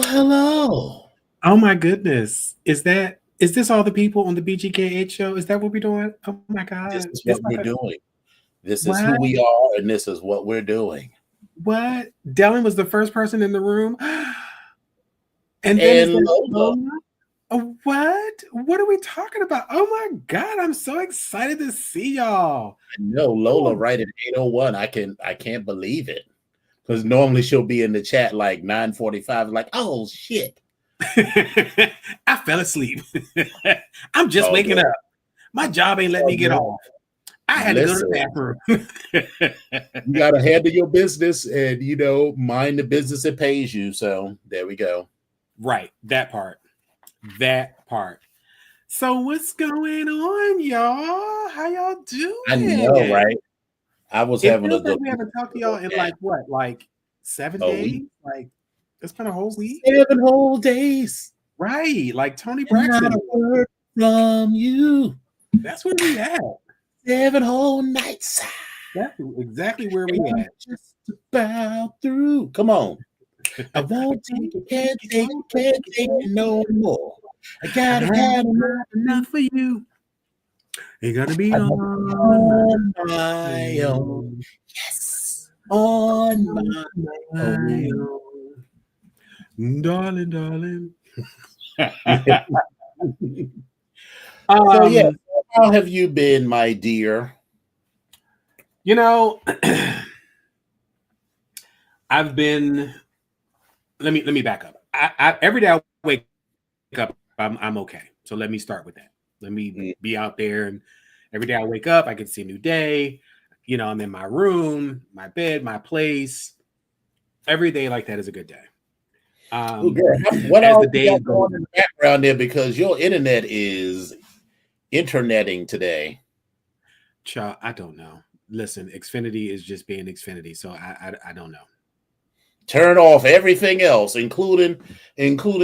hello. Oh my goodness. Is this all the people on the BGKH show? Is that what we're doing? Oh my This God. is It's what like we're a doing. This is who what? we are, and this is what we're doing. What? Dylan was the first person in the room. And then is And there Lola, Lola? What? What are we talking about? Oh my God. I'm so excited to see y'all. no Lola, Ooh. right at 8:01. I can't believe it because normally she'll be in the chat like 9:45. Like, oh shit. I fell asleep. I'm It's just all waking good. up. My job ain't letting Oh, me get man. off. I had to go to the Listen, bathroom. you got to handle your business and mind the business that pays you. So there we go. Right, that part. That part. So what's going on, y'all? How y'all I know, doing? right? I was It having a feels like delusional we haven't talked to y'all in nap. like what, like 7 A week, days? Like it's been a whole week? 7 whole days, Right, like Tony and not Braxton. a word from you. That's where we at. 7 whole nights. That's exactly where And we I'm at. just about through. Come on. I won't take it, can't take it, can't take it no more. I I gotta have enough got of you. enough for you. Ain't gonna be I got on on my my own. own. Yes, on On my my own. own. Darling, darling. So yeah, um, how have you been, my dear? you know, I've been. Let me back up. Every day I wake up, I'm okay. So let me start with that. Let me be out there, and every day I wake up, I get to see a new day. I'm in my room, my bed, my place. Every day like that is a good day. Oh, Um, girl, what as all the you days got go, going in the background there? Because your internet is interneting today. child, I don't know. Listen, Xfinity is just being Xfinity, so I don't know. Turn off everything else, including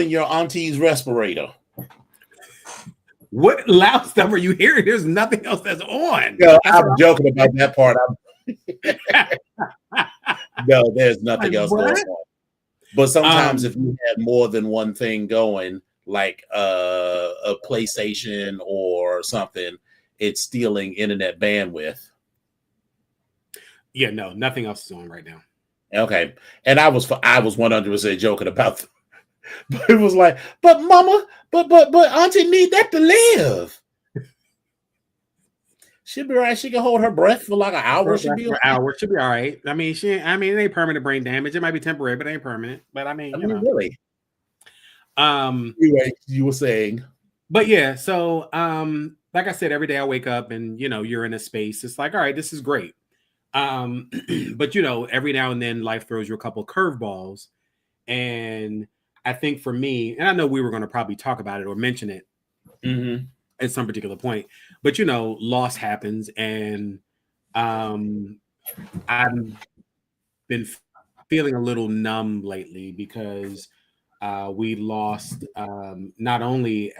your auntie's respirator. What loud stuff are you hearing? There's nothing else that's on. No, That's what I'm joking about that part. I'm No, there's like. nothing else going What? on. But sometimes Um, if you have more than one thing going, like a PlayStation or something, it's stealing internet bandwidth. yeah, no, nothing else is on right now. Okay, and I was 100% joking about, but it was like, but Mama, but Auntie need that to live. She'll be right. She can hold her breath for like an hour. She'll be For okay. hours, should be all right. I mean, it ain't permanent brain damage. It might be temporary, but it ain't permanent. But I I mean, mean, really. Um, Anyway, you were saying. but yeah, so like I said, every day I wake up and you're in a space. It's like, all right, this is great. Um, but every now and then life throws you a couple curveballs. And I think for me, and I know we were going to probably talk about it or mention it Mm-hmm. at some particular point, but loss happens, and um, I've been feeling a little numb lately because we lost not only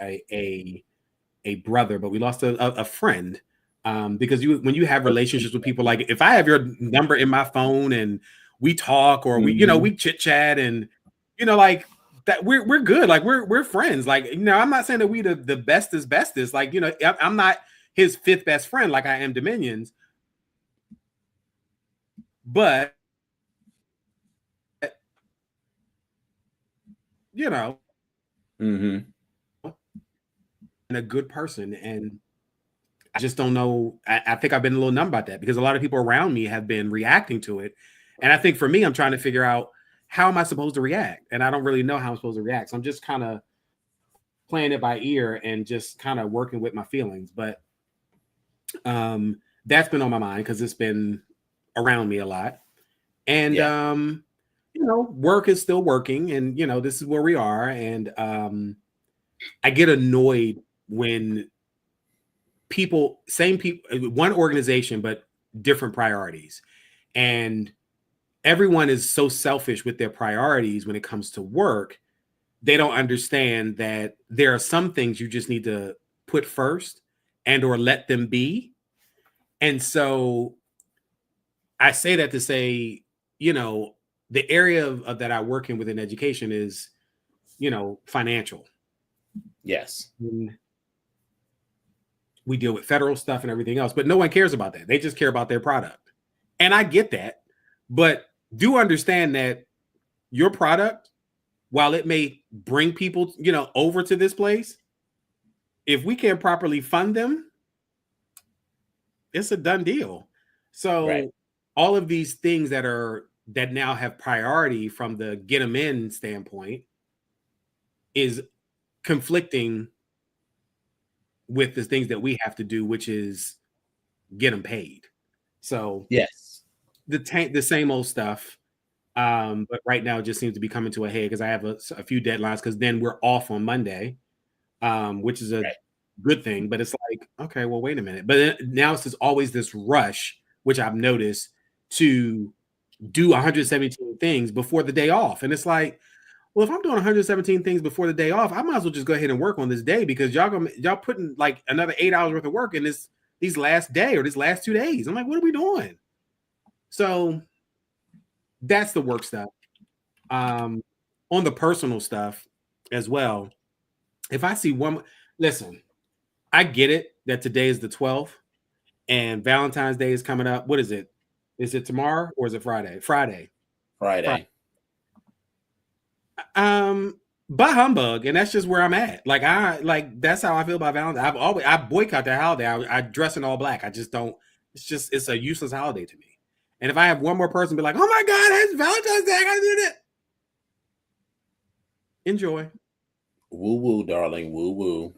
a brother, but we lost a friend. Because when you have relationships with people, like if I have your number in my phone and we talk or Mm-hmm. we chit chat and like that, we're good, like we're friends. Like I'm not saying that we the bestest. Like I'm not his fifth best friend like I am Dominion's, but you know Mm-hmm. and a good person. And I just don't know. I think I've been a little numb about that because a lot of people around me have been reacting to it. And I think for me, I'm trying to figure out how am I supposed to react? And I don't really know how I'm supposed to react. So I'm just kind of playing it by ear and just kind of working with my feelings. But that's been on my mind because it's been around me a lot. And Yeah. work is still working, and this is where we are. And I get annoyed when same people, one organization, but different priorities. And everyone is so selfish with their priorities when it comes to work. They don't understand that there are some things you just need to put first and or let them be. And so I say that to say, the area of that I work in within education is financial. Yes. And we deal with federal stuff and everything else, but no one cares about that. They just care about their product. And I get that, but do understand that your product, while it may bring people, over to this place, if we can't properly fund them, it's a done deal. So Right. all of these things that now have priority from the get them in standpoint is conflicting with the things that we have to do, which is get them paid. So Yes. the same old stuff. But right now it just seems to be coming to a head because I have a few deadlines because then we're off on Monday, which is a Right. good thing. But it's like, okay, well, wait a minute. But now it's just always this rush, which I've noticed, to do 117 things before the day off. And it's like, well, if I'm doing 117 things before the day off, I might as well just go ahead and work on this day because y'all putting like another 8 hours worth of work in these last day or these last 2 days. I'm like, what are we doing? So that's the work stuff. On the personal stuff as well, if I see listen, I get it that today is the 12th and Valentine's Day is coming up. What is it? Is it tomorrow or is it Friday? Friday. Bah humbug, and that's just where I'm at. That's how I feel about Valentine's. I boycott that holiday. I dress in all black. I just don't. It's a useless holiday to me. And if I have one more person be like, "Oh my God, it's Valentine's Day, I gotta do that," enjoy. Woo woo, darling, woo woo.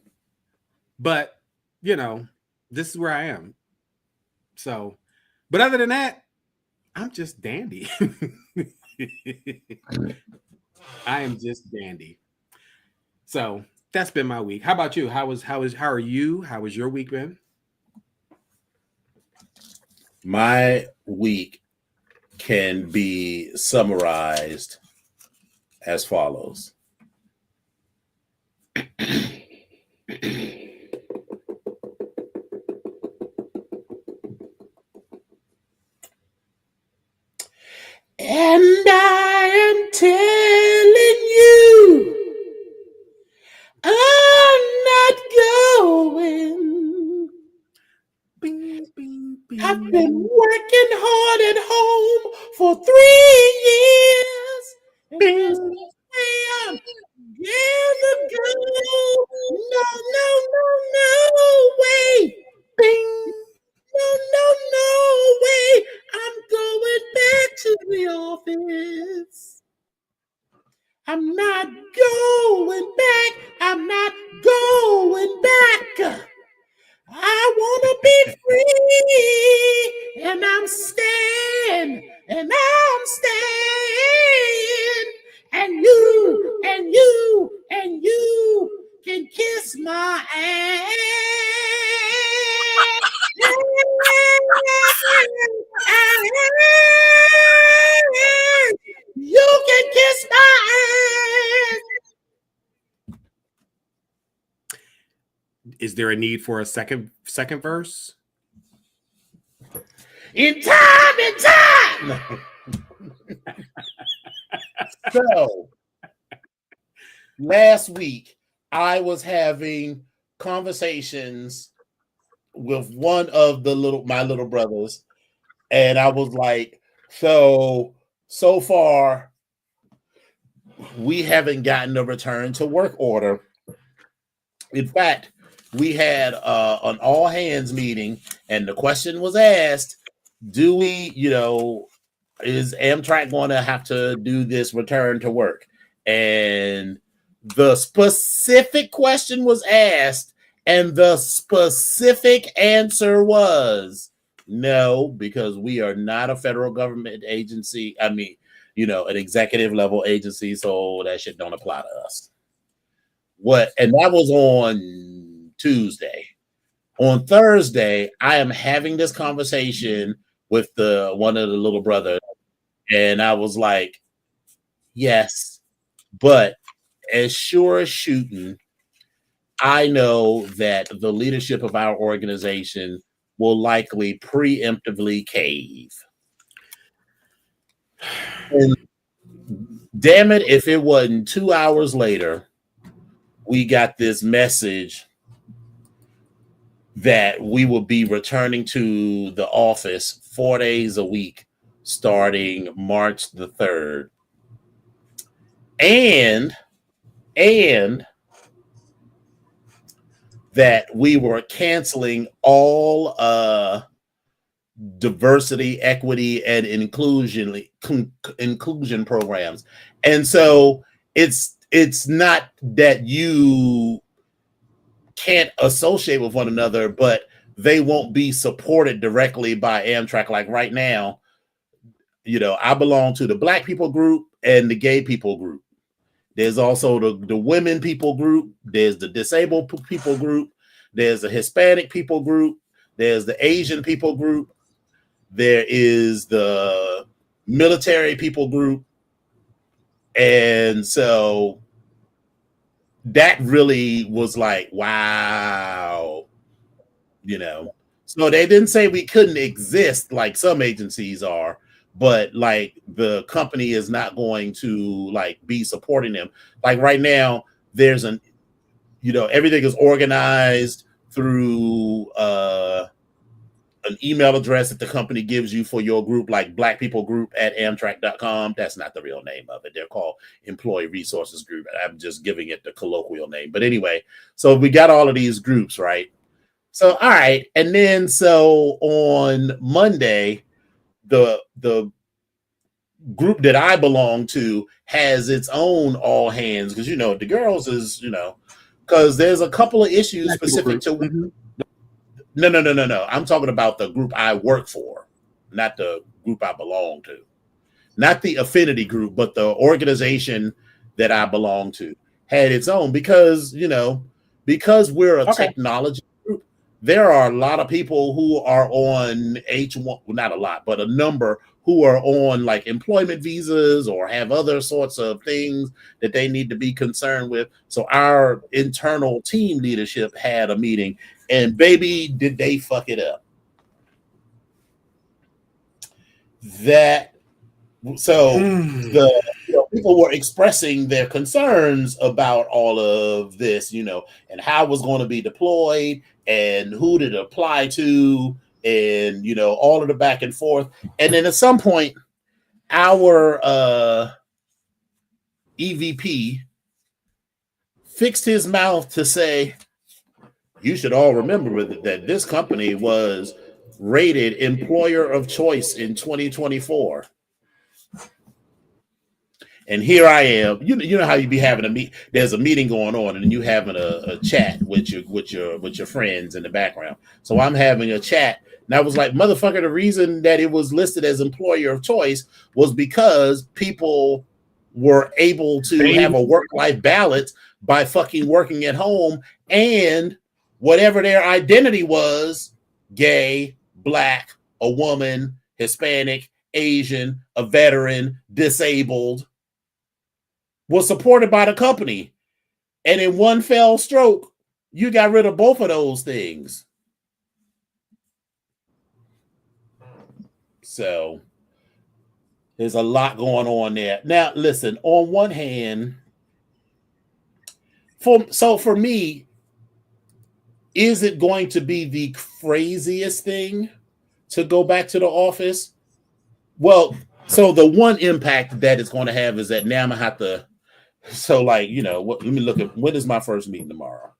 But this is where I am. So, but other than that, I'm just dandy. I am just dandy. So that's been my week. How about you? How are you? How was your week been? My week can be summarized as follows. And I am telling you, I'm not going. Bing, bing, bing. I've been working hard at home for 3 years. Bing. I'm years ago. No way. Bing. No way. I'm going back to the office. I'm not going back. I'm not going back. I want to be free, and I'm staying, and you can kiss my ass. You can kiss my ass. Is there a need for a second verse? In time. So last week I was having conversations with one of my little brothers, and I was like, so far we haven't gotten a return to work order. In fact, we had an all hands meeting, and the question was asked, do we, is Amtrak going to have to do this return to work? And the specific question was asked, and the specific answer was no, because we are not a federal government agency. I mean, an executive level agency, so that shit don't apply to us. And that was on Tuesday. On Thursday, I am having this conversation with one of the little brothers, and I was like, yes, but as sure as shooting, I know that the leadership of our organization will likely preemptively cave. And damn it, if it wasn't 2 hours later, we got this message that we will be returning to the office 4 days a week starting March the 3rd. And that we were canceling all diversity, equity, and inclusion programs. And so it's not that you can't associate with one another, but they won't be supported directly by Amtrak. Like right now, I belong to the Black people group and the gay people group. There's also the women people group. There's the disabled people group. There's the Hispanic people group. There's the Asian people group. There is the military people group. And so that really was like, wow, So they didn't say we couldn't exist like some agencies are, but like the company is not going to like be supporting them. Like right now, there's everything is organized through an email address that the company gives you for your group, like blackpeoplegroup@amtrak.com. That's not the real name of it. They're called Employee Resources Group. I'm just giving it the colloquial name. But anyway, so we got all of these groups, right? So, all right. And then so on Monday, the group that I belong to has its own all hands because, the girls is, because there's a couple of issues specific to. Mm-hmm. No. I'm talking about the group I work for, not the group I belong to. Not the affinity group, but the organization that I belong to had its own because we're a technology group. There are a lot of people who are on H1, well, not a lot, but a number who are on like employment visas or have other sorts of things that they need to be concerned with. So our internal team leadership had a meeting, and baby, did they fuck it up. The people were expressing their concerns about all of this, and how it was going to be deployed and who did it apply to, and all of the back and forth. And then at some point, our EVP fixed his mouth to say, you should all remember that this company was rated employer of choice in 2024. And here I am. You know how you be having there's a meeting going on, and you having a chat with your friends in the background. So I'm having a chat, and I was like, motherfucker, the reason that it was listed as employer of choice was because people were able to have a work-life balance by fucking working at home, and whatever their identity was, gay, Black, a woman, Hispanic, Asian, a veteran, disabled, was supported by the company. And in one fell stroke, you got rid of both of those things. So there's a lot going on there. Now, listen, on one hand, for me, is it going to be the craziest thing to go back to the office? Well, so the one impact that it's going to have is that now I'm going to have to. So, like, let me look at when is my first meeting tomorrow.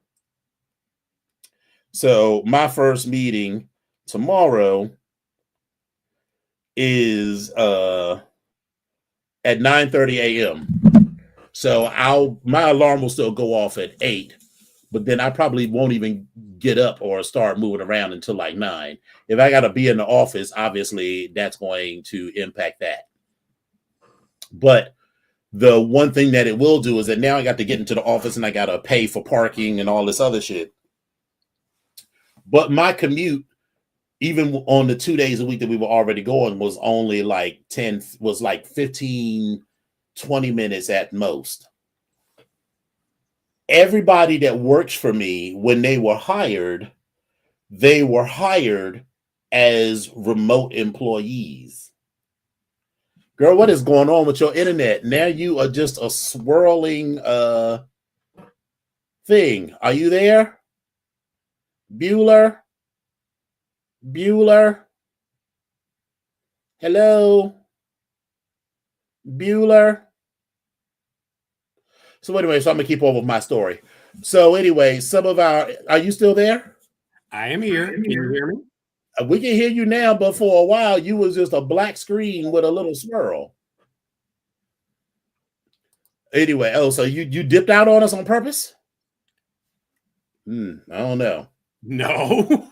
So, my first meeting tomorrow is at 9:30 a.m. So, my alarm will still go off at 8, but then I probably won't even get up or start moving around until like 9. If I got to be in the office, obviously that's going to impact that. But the one thing that it will do is that now I got to get into the office and I got to pay for parking and all this other shit. But my commute, even on the 2 days a week that we were already going, was only like 15, 20 minutes at most. Everybody that works for me, when they were hired as remote employees. Girl, what is going on with your internet? Now you are just a swirling thing. Are you there? Bueller? Bueller? Hello? Bueller? So anyway, so I'm gonna keep over my story. So anyway, are you still there? I am here. Can you hear me? We can hear you now, but for a while you was just a black screen with a little swirl. Anyway, so you dipped out on us on purpose? I don't know. No.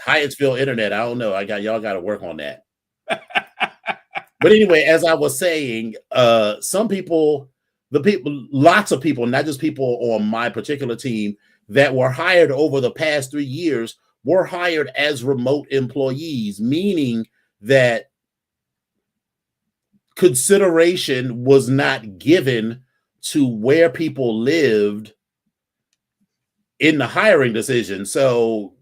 Hyattsville internet. I don't know. Y'all got to work on that. But anyway, as I was saying, lots of people, not just people on my particular team that were hired over the past 3 years were hired as remote employees, meaning that consideration was not given to where people lived in the hiring decision. So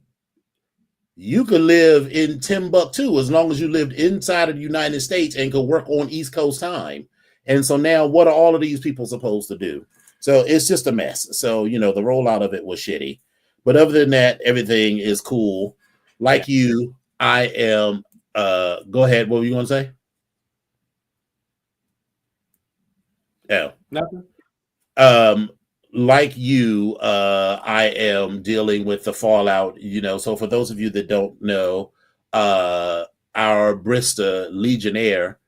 you could live in Timbuktu as long as you lived inside of the United States and could work on East Coast time. And so now what are all of these people supposed to do? So it's just a mess. So, the rollout of it was shitty. But other than that, everything is cool. Like you, I am, go ahead. What were you going to say? Oh. Nothing. Like you, I am dealing with the fallout, So for those of you that don't know, our Brista Legionnaire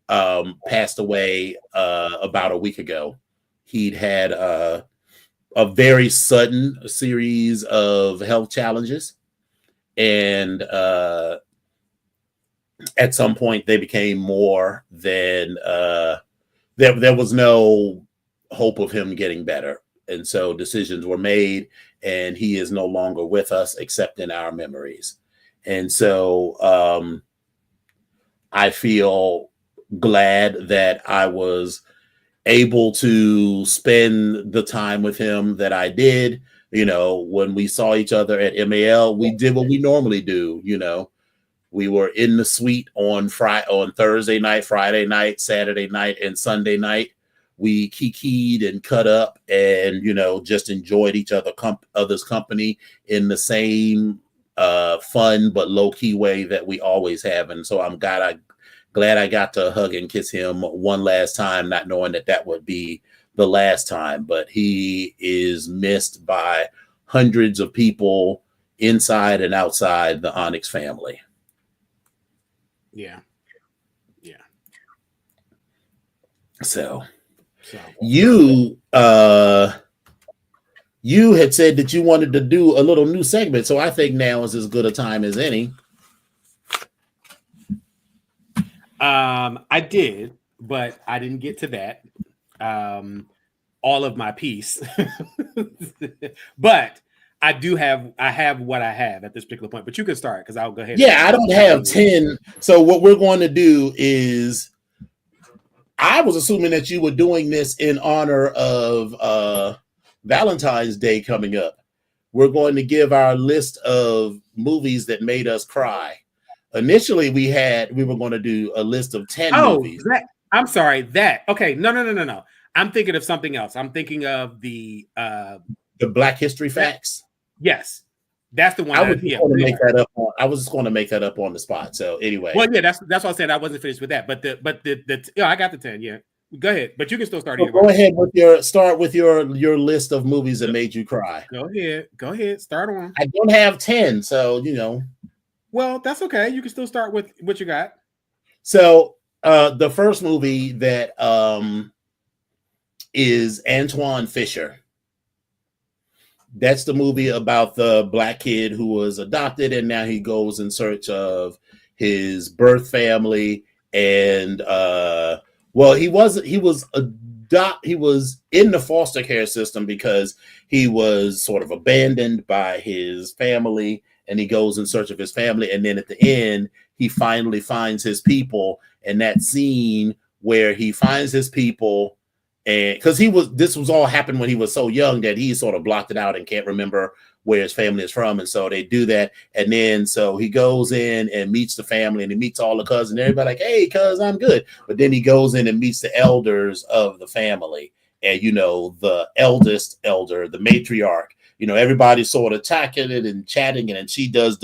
passed away about a week ago. He'd had a very sudden series of health challenges, and at some point they became more than there was no hope of him getting better. And so decisions were made, and he is no longer with us except in our memories. And so I feel glad that I was able to spend the time with him that I did. When we saw each other at MAL, we did what we normally do. We were in the suite on Thursday night, Friday night, Saturday night, and Sunday night. We kikied and cut up and, just enjoyed each other's company in the same fun but low-key way that we always have. And so I'm glad I got to hug and kiss him one last time, not knowing that would be the last time. But he is missed by hundreds of people inside and outside the Onyx family. Yeah. So you had said that you wanted to do a little new segment, so I think now is as good a time as any. I did, but I didn't get to that. All of my piece, but I have what I have at this particular point. But you can start because I'll go ahead. Yeah, I don't have 10. So what we're going to do is, I was assuming that you were doing this in honor of Valentine's Day coming up. We're going to give our list of movies that made us cry. Initially, we were going to do a list of 10 movies. I'm sorry. Okay. No. I'm thinking of something else. I'm thinking of the Black History Facts. Yes, that's the one. I was just going to make that up on the spot. So anyway, well, yeah, that's what I said. I wasn't finished with that, but I got the 10. Yeah, go ahead, but you can still start. So go ahead with your list of movies that made you cry. Go ahead, start on. I don't have 10, so Well, that's okay. You can still start with what you got. So the first movie that is Antoine Fisher. That's the movie about the black kid who was adopted, and now he goes in search of his birth family. And he was in the foster care system because he was sort of abandoned by his family, and he goes in search of his family. And then at the end, he finally finds his people. And that scene where he finds his people, and because this was all happened when he was so young that he sort of blocked it out and can't remember where his family is from. And so they do that. And then so he goes in and meets the family, and he meets all the cousins. And everybody like, hey, cuz, I'm good. But then he goes in and meets the elders of the family. And, the eldest elder, the matriarch, everybody's sort of talking it and chatting. And she does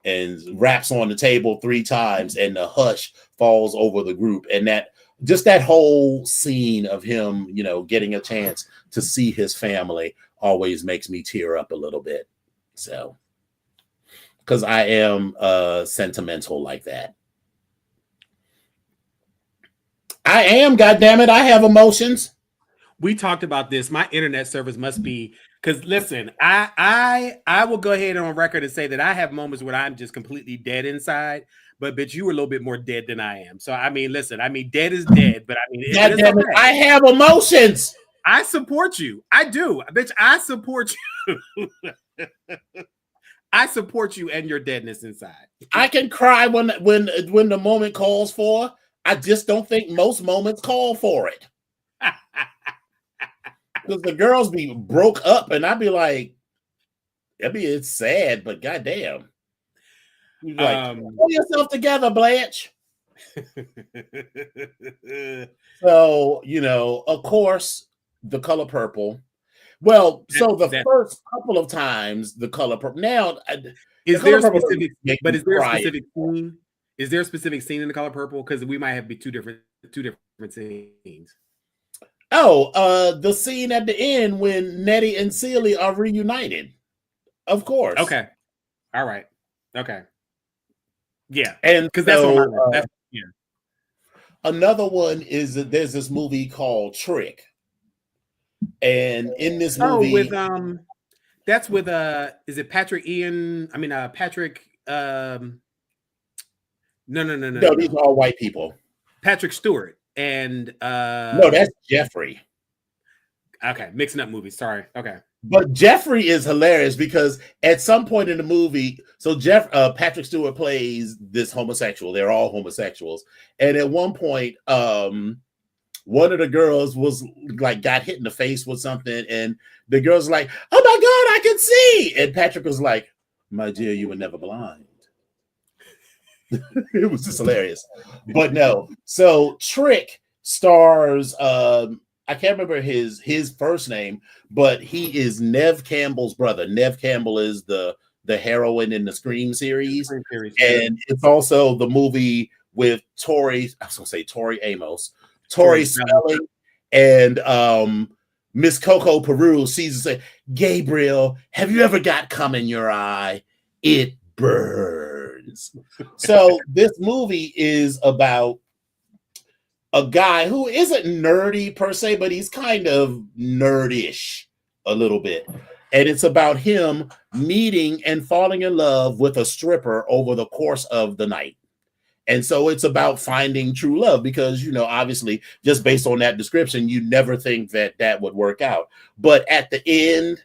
and raps on the table 3 times, and the hush falls over the group. And that whole scene of him, getting a chance to see his family always makes me tear up a little bit. So, because I am sentimental like that. I am, goddammit, I have emotions. We talked about this. My internet service must be, because listen, I will go ahead on record and say that I have moments where I'm just completely dead inside. But bitch, you were a little bit more dead than I am. So I mean, listen, dead is dead, but God damn it, I have emotions. I support you. I do, bitch. I support you. I support you and your deadness inside. I can cry when the moment calls for. I just don't think most moments call for it. Because the girls be broke up, and I'd be like, it's sad, but goddamn. You're like, pull yourself together, Blanche. So, of course, The Color Purple. Well, so the first couple of times, The Color Purple. Now, is there a specific scene? Is there a specific scene in The Color Purple? Because we might have two different scenes. Oh, the scene at the end when Nettie and Celie are reunited. Of course. Okay. All right. Okay. Yeah. And because that's on my list. Yeah. Another one is that there's this movie called Trick. And in this movie, that's with is it Patrick Ian? Patrick no, these are all white people. Patrick Stewart and no, that's Jeffrey. Okay, mixing up movies. Sorry. Okay. But Jeffrey is hilarious because at some point in the movie, so Patrick Stewart plays this homosexual. They're all homosexuals. And at one point, one of the girls was like got hit in the face with something, and the girl's like, "Oh my God, I can see!" And Patrick was like, "My dear, you were never blind." It was just hilarious. But no, so Trick stars I can't remember his first name, but he is Neve Campbell's brother. Neve Campbell is the heroine in the Scream series. And it's also the movie with Tori Amos, Tori Spelling, and Miss Coco Peru. She's say, "Gabriel, have you ever got cum in your eye? It burns." So this movie is about a guy who isn't nerdy per se, but he's kind of nerdish a little bit. And it's about him meeting and falling in love with a stripper over the course of the night. And so it's about finding true love because, obviously, just based on that description, you never think that would work out. But at the end,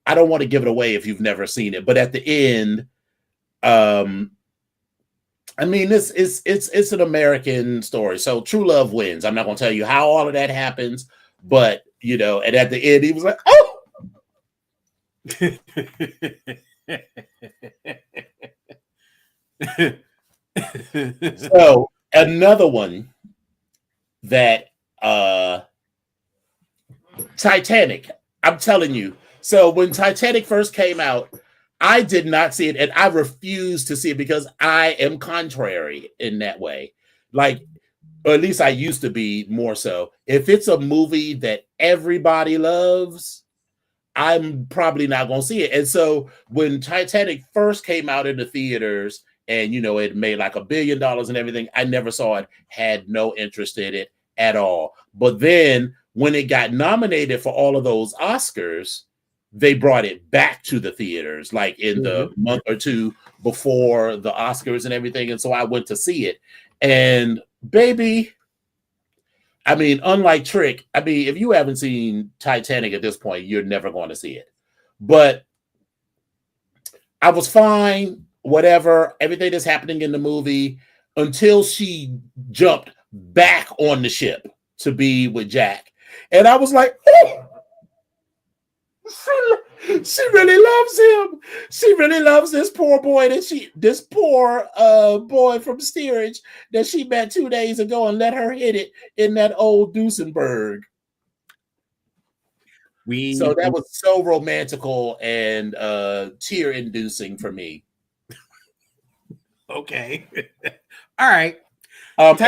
I don't want to give it away if you've never seen it, but at the end, it's an American story. So true love wins. I'm not going to tell you how all of that happens, but, and at the end, he was like, oh! So another one that Titanic, I'm telling you. So when Titanic first came out, I did not see it, and I refuse to see it because I am contrary in that way. Like, or at least I used to be more so. If it's a movie that everybody loves, I'm probably not going to see it. And so when Titanic first came out in the theaters and, it made like $1 billion and everything, I never saw it, had no interest in it at all. But then when it got nominated for all of those Oscars, they brought it back to the theaters, like in the month or two before the Oscars and everything. And so I went to see it. And baby, unlike Trick, if you haven't seen Titanic at this point, you're never going to see it. But I was fine, whatever, everything that's happening in the movie until she jumped back on the ship to be with Jack. And I was like, oh! She really loves him. She really loves this poor boy this poor boy from steerage that she met 2 days ago and let her hit it in that old Duesenberg. So that was so romantical and tear inducing for me. Okay. All right. And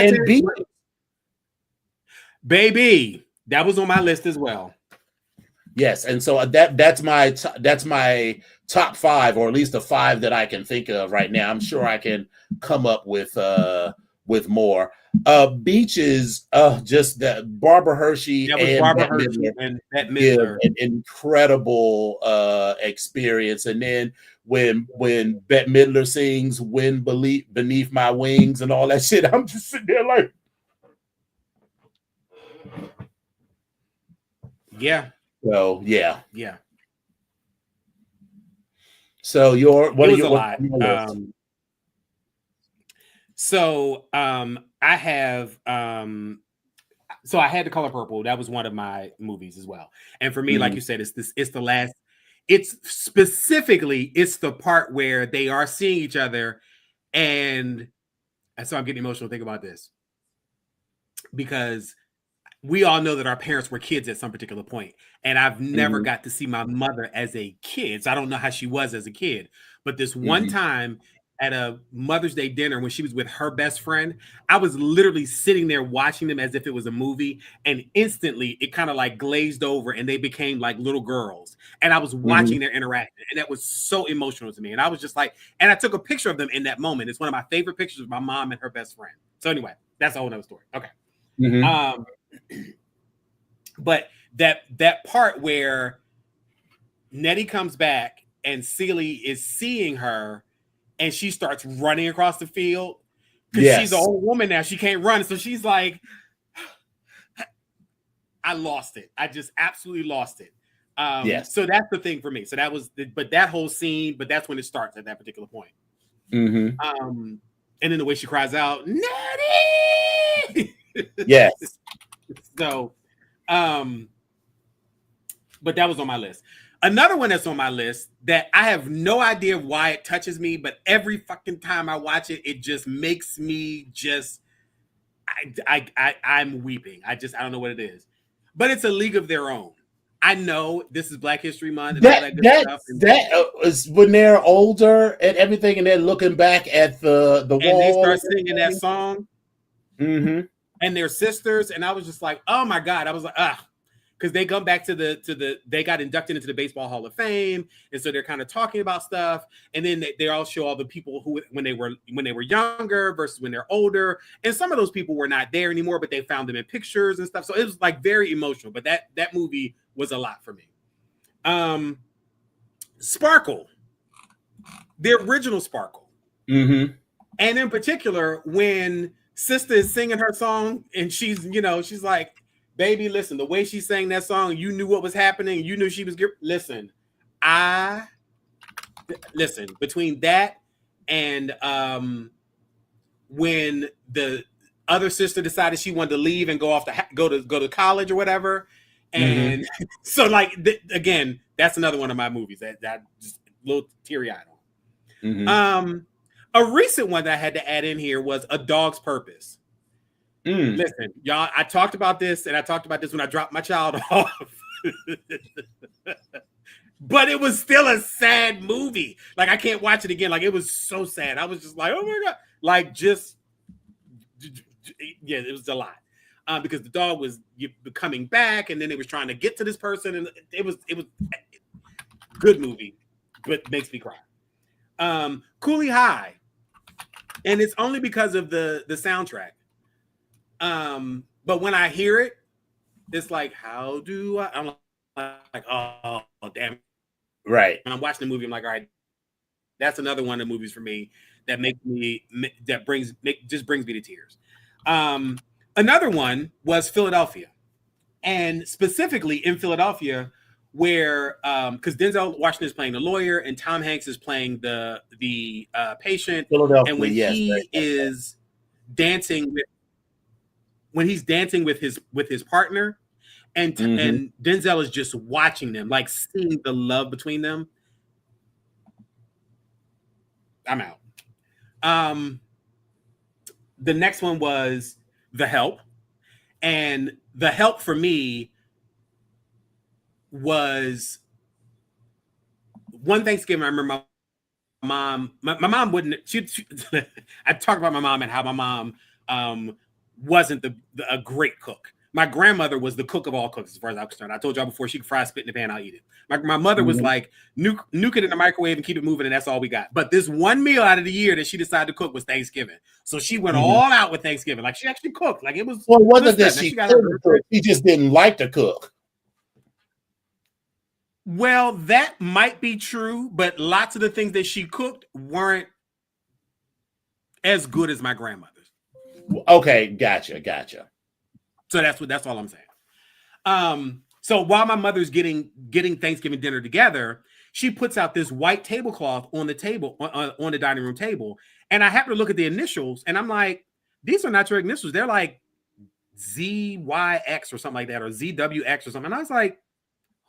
baby, that was on my list as well. Yes, and so that's my top five, or at least the five that I can think of right now. I'm sure I can come up with more. Beaches, just that Barbara Hershey and Bette Midler give an incredible experience. And then when Bette Midler sings "Wind Beneath My Wings" and all that shit, I'm just sitting there like, yeah. So yeah. So what are your lot. I have so I had The Color Purple. That was one of my movies as well. And for me, like you said, it's the last. It's specifically the part where they are seeing each other, and so I'm getting emotional thinking about this because we all know that our parents were kids at some particular point, and I've never got to see my mother as a kid, so I don't know how she was as a kid. But this one time at a Mother's Day dinner when she was with her best friend, I was literally sitting there watching them as if it was a movie, and instantly it kind of like glazed over and they became like little girls, and I was watching their interaction, and that was so emotional to me. And I was just like, and I took a picture of them in that moment. It's one of my favorite pictures of my mom and her best friend. So anyway, that's a whole nother story. Okay. But that part where Nettie comes back and Celie is seeing her and she starts running across the field because she's an old woman now. She can't run. So she's like, I lost it. I just absolutely lost it. So that's the thing for me. So that was, but that whole scene, but that's when it starts at that particular point. And then the way she cries out, Nettie! Yes. So, but that was on my list. Another one that's on my list that I have no idea why it touches me, but every fucking time I watch it, it just makes me just, I'm weeping. I don't know what it is, but it's A League of Their Own. I know this is Black History Month and all that good stuff. That is when they're older and everything, and they're looking back at the wall, and they start singing that song. And they're sisters, and I was just like, oh my God. I was like, because they come back to they got inducted into the Baseball Hall of Fame, and so they're kind of talking about stuff, and then they all show all the people who when they were younger versus when they're older, and some of those people were not there anymore, but they found them in pictures and stuff. So it was like very emotional. But that movie was a lot for me. Sparkle, the original Sparkle, and in particular when Sister is singing her song, and she's like, baby, listen, the way she sang that song, you knew what was happening. You knew she was listen. Between that and when the other sister decided she wanted to leave and go off to go to college or whatever, and so like again, that's another one of my movies that just a little teary eyed on. A recent one that I had to add in here was A Dog's Purpose. Listen, y'all, I talked about this, and I talked about this when I dropped my child off. But it was still a sad movie. Like, I can't watch it again. Like, it was so sad. I was just like, oh my God. Like, it was a lot. Because the dog was coming back, and then they was trying to get to this person, and it was good movie, but makes me cry. Cooley High. And it's only because of the soundtrack. But when I hear it, it's like, how do I? I'm like, oh damn. Right. When I'm watching the movie, I'm like, all right, that's another one of the movies for me that brings me to tears. Another one was Philadelphia, and specifically in Philadelphia, where because Denzel Washington is playing the lawyer and Tom Hanks is playing the patient, and when he is dancing with. When he's dancing with his partner, and Denzel is just watching them, like seeing the love between them. I'm out. The next one was The Help, and The Help for me was one Thanksgiving. I remember my mom wouldn't. I talk about my mom and how my mom wasn't a great cook. My grandmother was the cook of all cooks, as far as I'm concerned. I told y'all before, she could fry spit in the pan, I'll eat it. My mother was like, nuke it in the microwave and keep it moving, and that's all we got. But this one meal out of the year that she decided to cook was Thanksgiving. So she went all out with Thanksgiving. Like, she actually cooked. Like, it was. Well, it wasn't that she got her. She just didn't like to cook. Well, that might be true, but lots of the things that she cooked weren't as good as my grandmother's. Okay, gotcha. So that's all I'm saying. So while my mother's getting Thanksgiving dinner together, she puts out this white tablecloth on the table, on the dining room table, and I happen to look at the initials, and I'm like, these are not your initials. They're like ZYX or something like that, or ZWX or something. And I was like,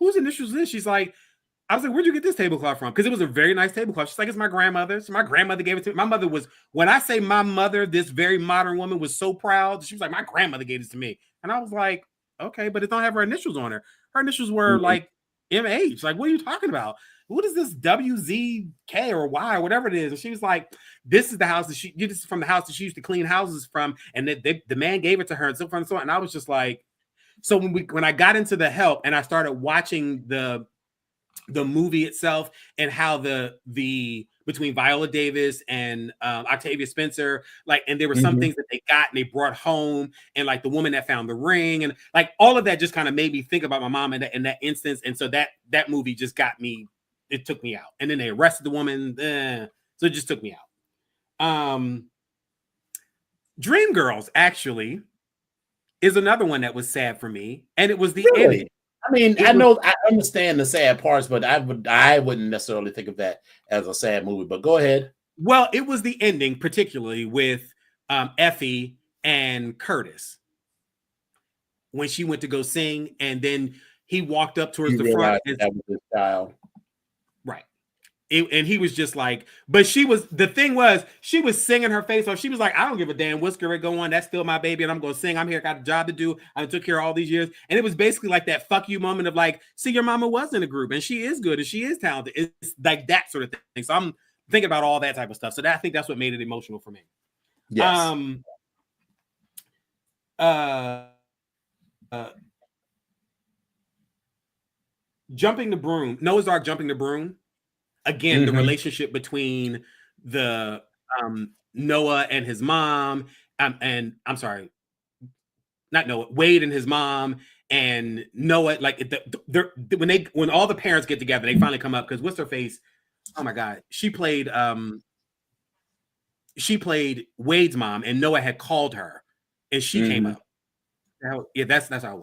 whose initials is this? She's like, I was like, where'd you get this tablecloth from? Because it was a very nice tablecloth. She's like, it's my grandmother's. My grandmother gave it to me. My mother was, when I say my mother, this very modern woman, was so proud. She was like, my grandmother gave this to me. And I was like, okay, but it don't have her initials on her. Her initials were like MH. Like, what are you talking about? What is this WZK or Y or whatever it is? And she was like, this is the house that this is from the house that she used to clean houses from. And the man gave it to her and so on and so on. And I was just like, so when I got into The Help and I started watching the movie itself and how the between Viola Davis and Octavia Spencer, like, and there were some things that they got and they brought home, and like the woman that found the ring, and like all of that just kind of made me think about my mom in that instance. And so that movie just got me, it took me out. And then they arrested the woman, so it just took me out. Dreamgirls actually is another one that was sad for me, and it was the ending. I mean, I understand the sad parts, but I wouldn't necessarily think of that as a sad movie. But go ahead. Well, it was the ending, particularly with Effie and Curtis, when she went to go sing, and then he walked up towards the front. That was his child, right? And he was just like, but she was singing her face off. She was like, I don't give a damn what's going on. That's still my baby, and I'm going to sing. I'm here, got a job to do. I took care of all these years. And it was basically like that fuck you moment of like, see, your mama was in a group, and she is good, and she is talented. It's like that sort of thing. So I'm thinking about all that type of stuff. So I think that's what made it emotional for me. Yes. Jumping the broom. Noah's Ark, Jumping the Broom. Again, the relationship between the Noah and his mom, and I'm sorry, not Noah, Wade and his mom, and Noah. Like when all the parents get together, they finally come up because what's her face? Oh my God, she played Wade's mom, and Noah had called her, and she came up. Yeah, that's how it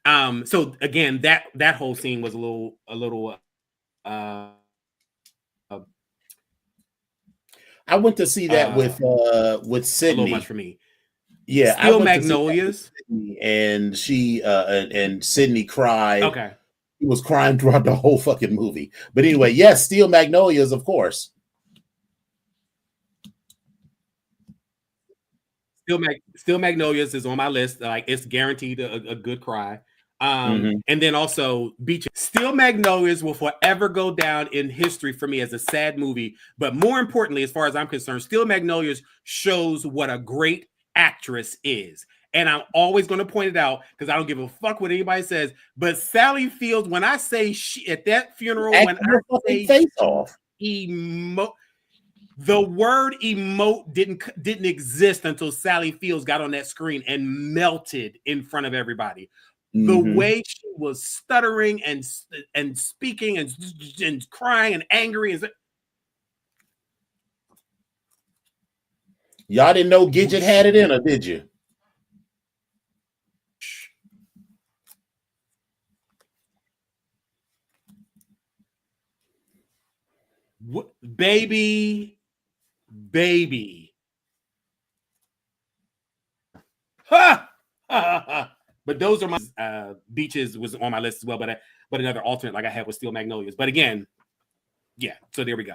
went. So again, that whole scene was a little. I went to see that with Sydney. A little much for me. Yeah, Steel Magnolias, and she and Sydney cried. Okay, he was crying throughout the whole fucking movie. But anyway, yes, Steel Magnolias, of course. Steel Magnolias is on my list. Like, it's guaranteed a good cry. And then also Beach. Steel Magnolias will forever go down in history for me as a sad movie. But more importantly, as far as I'm concerned, Steel Magnolias shows what a great actress is. And I'm always going to point it out because I don't give a fuck what anybody says. But Sally Fields, when I say at that funeral, when I say face off, the word emote didn't exist until Sally Fields got on that screen and melted in front of everybody. The way she was stuttering and speaking and crying and angry. Y'all didn't know Gidget had it in her, did you? What, baby. Ha! But those are my Beaches was on my list as well. But another alternate like I had was Steel Magnolias. But again, yeah. So there we go.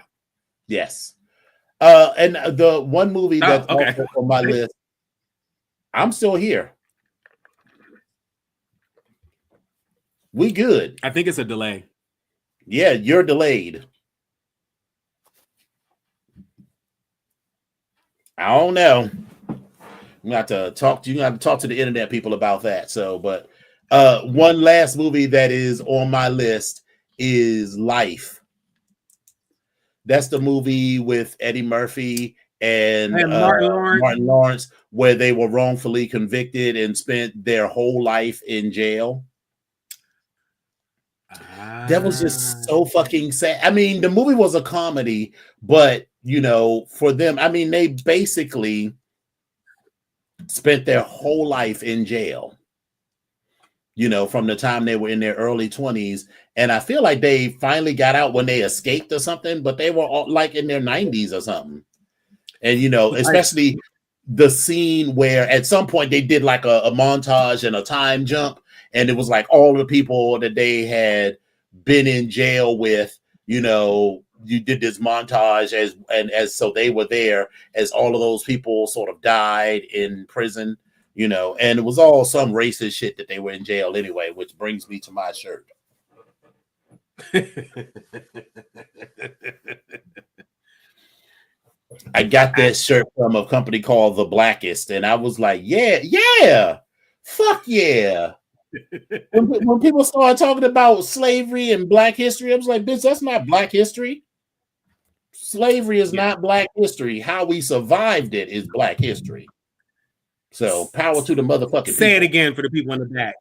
Yes. And the one movie that's also on my list, I'm still here. We good. I think it's a delay. Yeah, you're delayed. I don't know. You have to talk to the internet people about that. So, but one last movie that is on my list is Life. That's the movie with Eddie Murphy and Martin Lawrence, where they were wrongfully convicted and spent their whole life in jail. That was just so fucking sad. I mean, the movie was a comedy, but for them, I mean, they basically spent their whole life in jail. From the time they were in their early 20s. And I feel like they finally got out when they escaped or something, but they were all like in their 90s or something. And, especially the scene where at some point they did like a montage and a time jump. And it was like all the people that they had been in jail with, you did this montage as so they were there as all of those people sort of died in prison. And it was all some racist shit that they were in jail anyway, which brings me to my shirt. I got that shirt from a company called The Blackest, and I was like, yeah, fuck yeah. When people started talking about slavery and Black history, I was like, bitch, that's not Black history. Slavery is not Black history. How we survived it is Black history. So power to the motherfucking Say people. It again for the people in the back.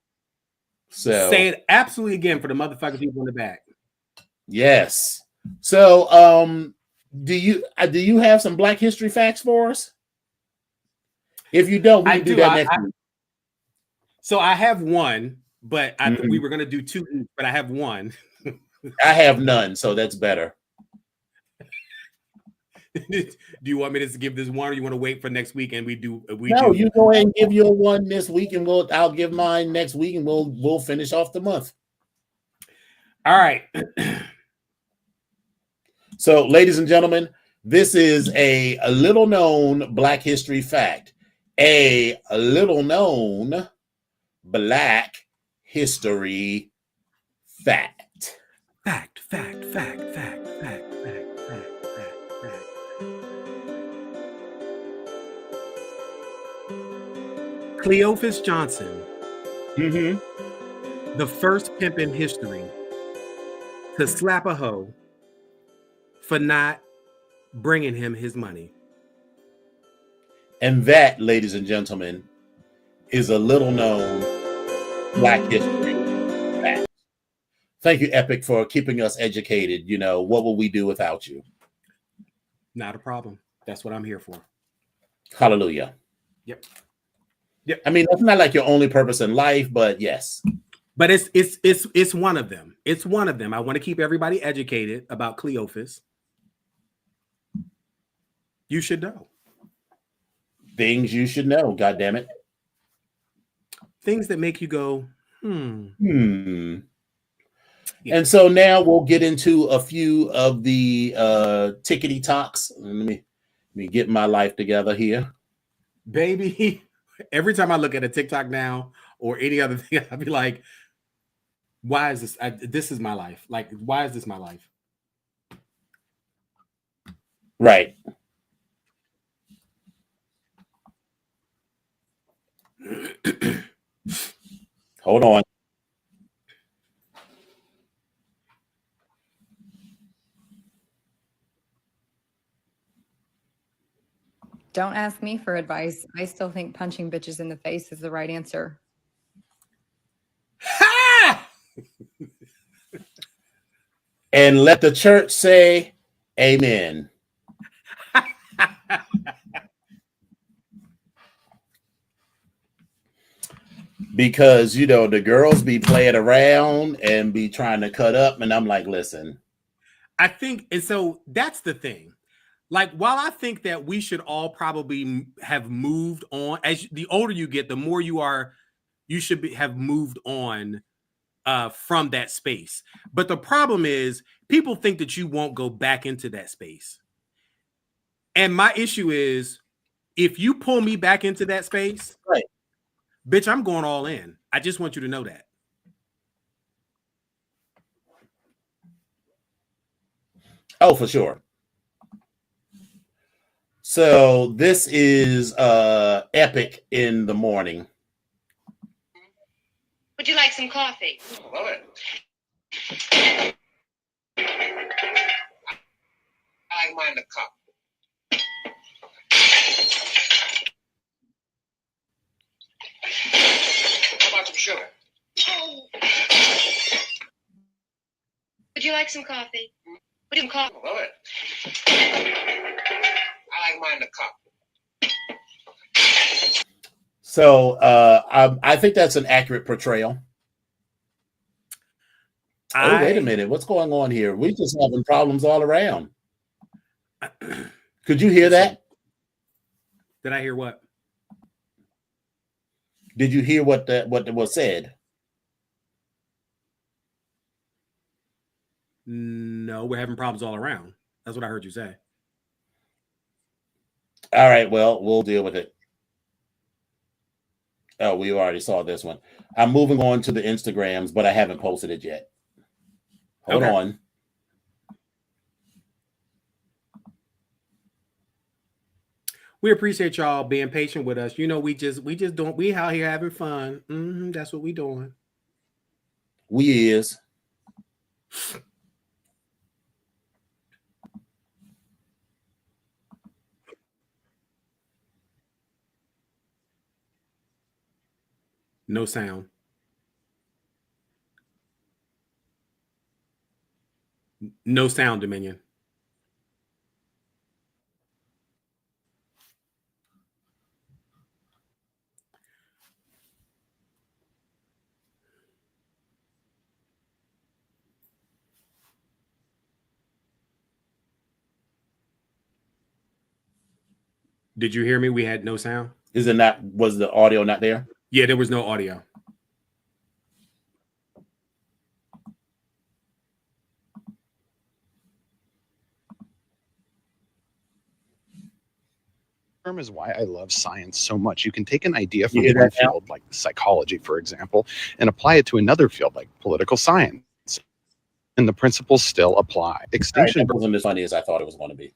So say it absolutely again for the motherfucking people in the back. Yes. So do you have some Black history facts for us? If you don't, we can do that next week. So I have one, but I we were gonna do two, but I have one. I have none, so that's better. Do you want me to give this one, or you want to wait for next week and No, you go ahead and give your one this week, and I'll give mine next week, and we'll finish off the month. All right. So, ladies and gentlemen, this is a little known Black history fact. A little known Black history fact. Fact. Cleophas Johnson, the first pimp in history to slap a hoe for not bringing him his money. And that, ladies and gentlemen, is a little known Black history fact. Thank you, Epic, for keeping us educated. What will we do without you? Not a problem. That's what I'm here for. Hallelujah. Yep. I mean, that's not like your only purpose in life, but yes. But it's one of them. It's one of them. I want to keep everybody educated about Cleophas. You should know. Things you should know, God damn it. Things that make you go, Yeah. And so now we'll get into a few of the tickety talks. Let me get my life together here. Baby, every time I look at a TikTok now or any other thing, I'll be like, why is this? This is my life. Like, why is this my life? Right. Hold on. Don't ask me for advice. I still think punching bitches in the face is the right answer. Ha! And let the church say amen. Because, the girls be playing around and be trying to cut up. And I'm like, listen. I think, and so that's the thing. Like, while I think that we should all probably have moved on, as the older you get, the more you you should have moved on from that space. But the problem is people think that you won't go back into that space. And my issue is, if you pull me back into that space, right, bitch, I'm going all in. I just want you to know that. Oh, for sure. So this is Epic in the Morning. Would you like some coffee? Love it. I like mine in the cup. How about some sugar? Would you like some coffee? Would you coffee? Love it. I like mine in the cup. So I think that's an accurate portrayal. Oh, wait a minute. What's going on here? We're just having problems all around. Could you hear that? Did I hear what? Did you hear what was said? No, we're having problems all around. That's what I heard you say. All right, well, we'll deal with it. Oh, we already saw this one. I'm moving on to the Instagrams, but I haven't posted it yet. Hold on. We appreciate y'all being patient with us. You know, we out here having fun. That's what we doing. We is. No sound. No sound, Dominion. Did you hear me? We had no sound. Was the audio not there? Yeah, there was no audio. Is why I love science so much. You can take an idea from one field, like psychology, for example, and apply it to another field, like political science, and the principles still apply. Extinction wasn't as funny as I thought it was going to be.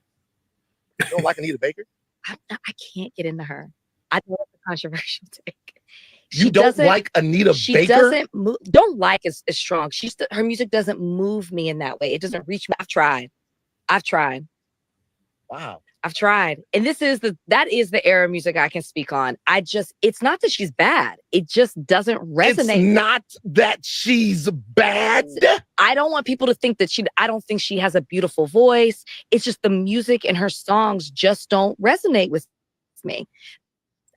You don't like Anita Baker? I can't get into her. I know it's a controversial take. You don't like Anita Baker? She doesn't move. Don't like is strong. Her music doesn't move me in that way. It doesn't reach me. I've tried. Wow. I've tried. And that is the era of music I can speak on. It's not that she's bad. It just doesn't resonate. It's not that she's bad. I don't want people to think that I don't think she has a beautiful voice. It's just the music and her songs just don't resonate with me.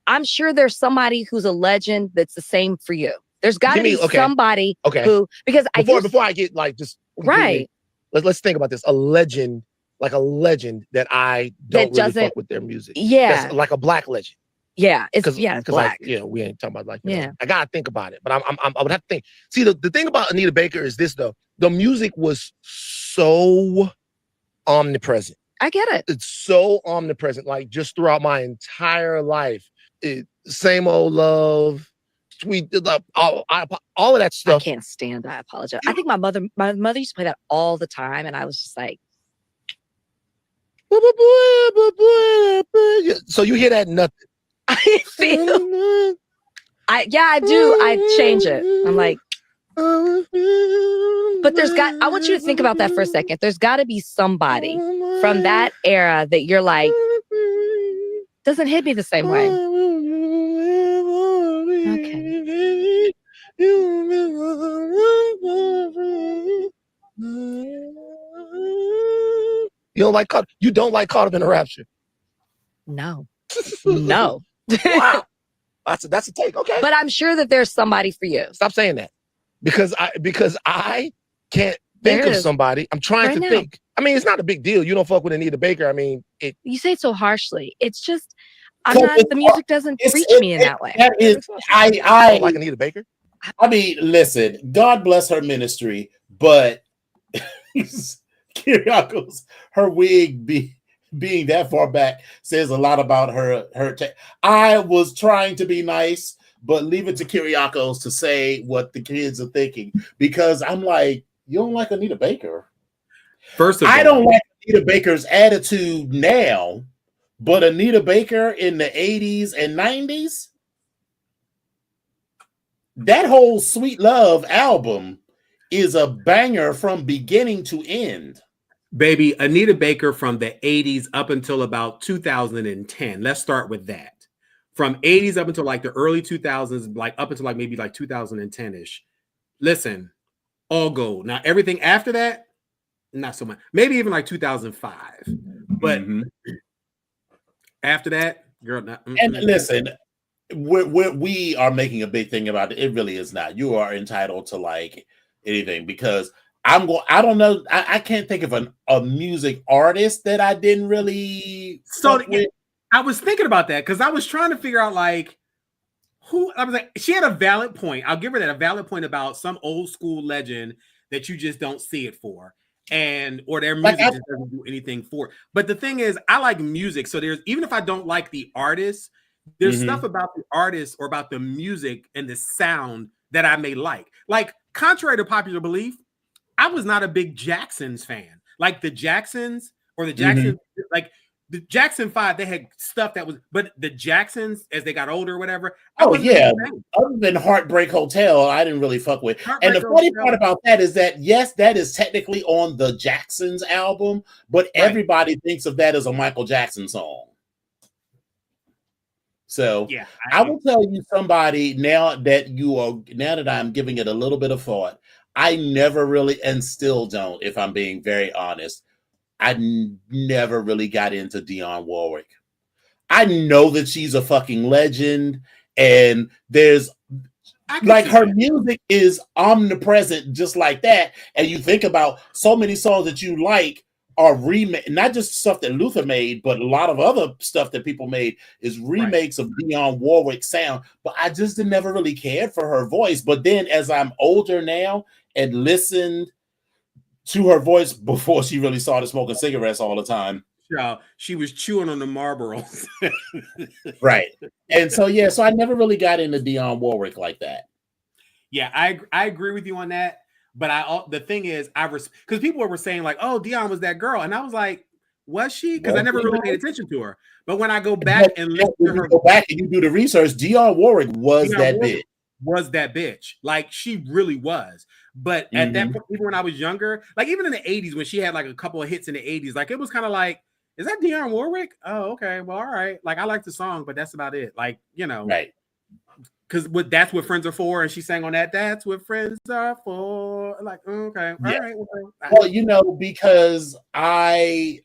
I'm sure there's somebody who's a legend that's the same for you. There's got to be somebody who, because before I get like just right. Let's think about this. A legend that I don't really fuck with their music. Yeah. That's like a black legend. Yeah. It's black. Like, we ain't talking about like, I gotta think about it. But I would have to think. See, the thing about Anita Baker is this though. The music was so omnipresent. I get it. It's so omnipresent, like just throughout my entire life. Same old love, sweet, all of that stuff. I can't stand I apologize. I think my mother used to play that all the time, and I was just like, so you hear that nothing. I feel I do. I change it. I'm like, but I want you to think about that for a second. There's got to be somebody from that era that you're like, doesn't hit me the same way. Okay. You don't like Caught Up in a Rapture? No. No. Wow. That's a take. Okay. But I'm sure that there's somebody for you. Stop saying that. Because I can't think of somebody. I'm trying to think. I mean, it's not a big deal. You don't fuck with Anita Baker. I mean, you say it so harshly. It's just, The music doesn't reach me in that way. That is, I don't like Anita Baker. I mean, listen, God bless her ministry, but Kyriakos, her wig being that far back says a lot about her. I was trying to be nice, but leave it to Kyriakos to say what the kids are thinking, because I'm like, you don't like Anita Baker. First of all, I don't like Anita Baker's attitude now, but Anita Baker in the 80s and 90s, that whole Sweet Love album is a banger from beginning to end. baby, Anita Baker from the 80s up until about 2010. Let's start with that. From 80s up until like the early 2000s, like up until like maybe like 2010-ish. Listen, all gold. Now, everything after that, not so much. Maybe even like 2005. But after that, girl. And listen, we are making a big thing about it. It really is not. You are entitled to like anything, because I don't know. I can't think of a music artist that I didn't really. So I was thinking about that because I was trying to figure out like who. I was like, she had a valid point. I'll give her that, a valid point about some old school legend that you just don't see it for, or their music just doesn't do anything for it. But the thing is, I like music, so there's, even if I don't like the artist, there's stuff about the artist or about the music and the sound that I may like. Like, contrary to popular belief, I was not a big Jacksons fan. Like the Jacksons or the Jacksons, like the Jackson 5, they had stuff that was, but the Jacksons, as they got older or whatever. Oh yeah, other than Heartbreak Hotel, I didn't really fuck with. And the funny part about that is that, yes, that is technically on the Jacksons album, but everybody thinks of that as a Michael Jackson song. So yeah, I will tell you somebody now that I'm giving it a little bit of thought. I never really, and still don't, if I'm being very honest, I never really got into Dionne Warwick. I know that she's a fucking legend, and there's like her music is omnipresent just like that. And you think about so many songs that you like are remade, not just stuff that Luther made, but a lot of other stuff that people made is remakes of Dionne Warwick sound. But I just never really cared for her voice. But then as I'm older now and listened to her voice before she really started smoking cigarettes all the time. She was chewing on the Marlboros. Right. And so, yeah, so I never really got into Dionne Warwick like that. Yeah, I agree with you on that. But the thing is, because people were saying like, oh, Dionne was that girl. And I was like, was she? Because I never really paid attention to her. But when I go back and listen to her, go back and you do the research, Dionne Warwick was that bitch. Was that bitch. Like, she really was. But at that point, even when I was younger, like even in the 80s, when she had like a couple of hits in the 80s, like it was kind of like, is that Dionne Warwick? Oh, okay. Well, all right. Like, I like the song, but that's about it. Like, you know. Right. Because that's what friends are for. And she sang on that. That's what friends are for. Like, okay. All right. Well, you know, because I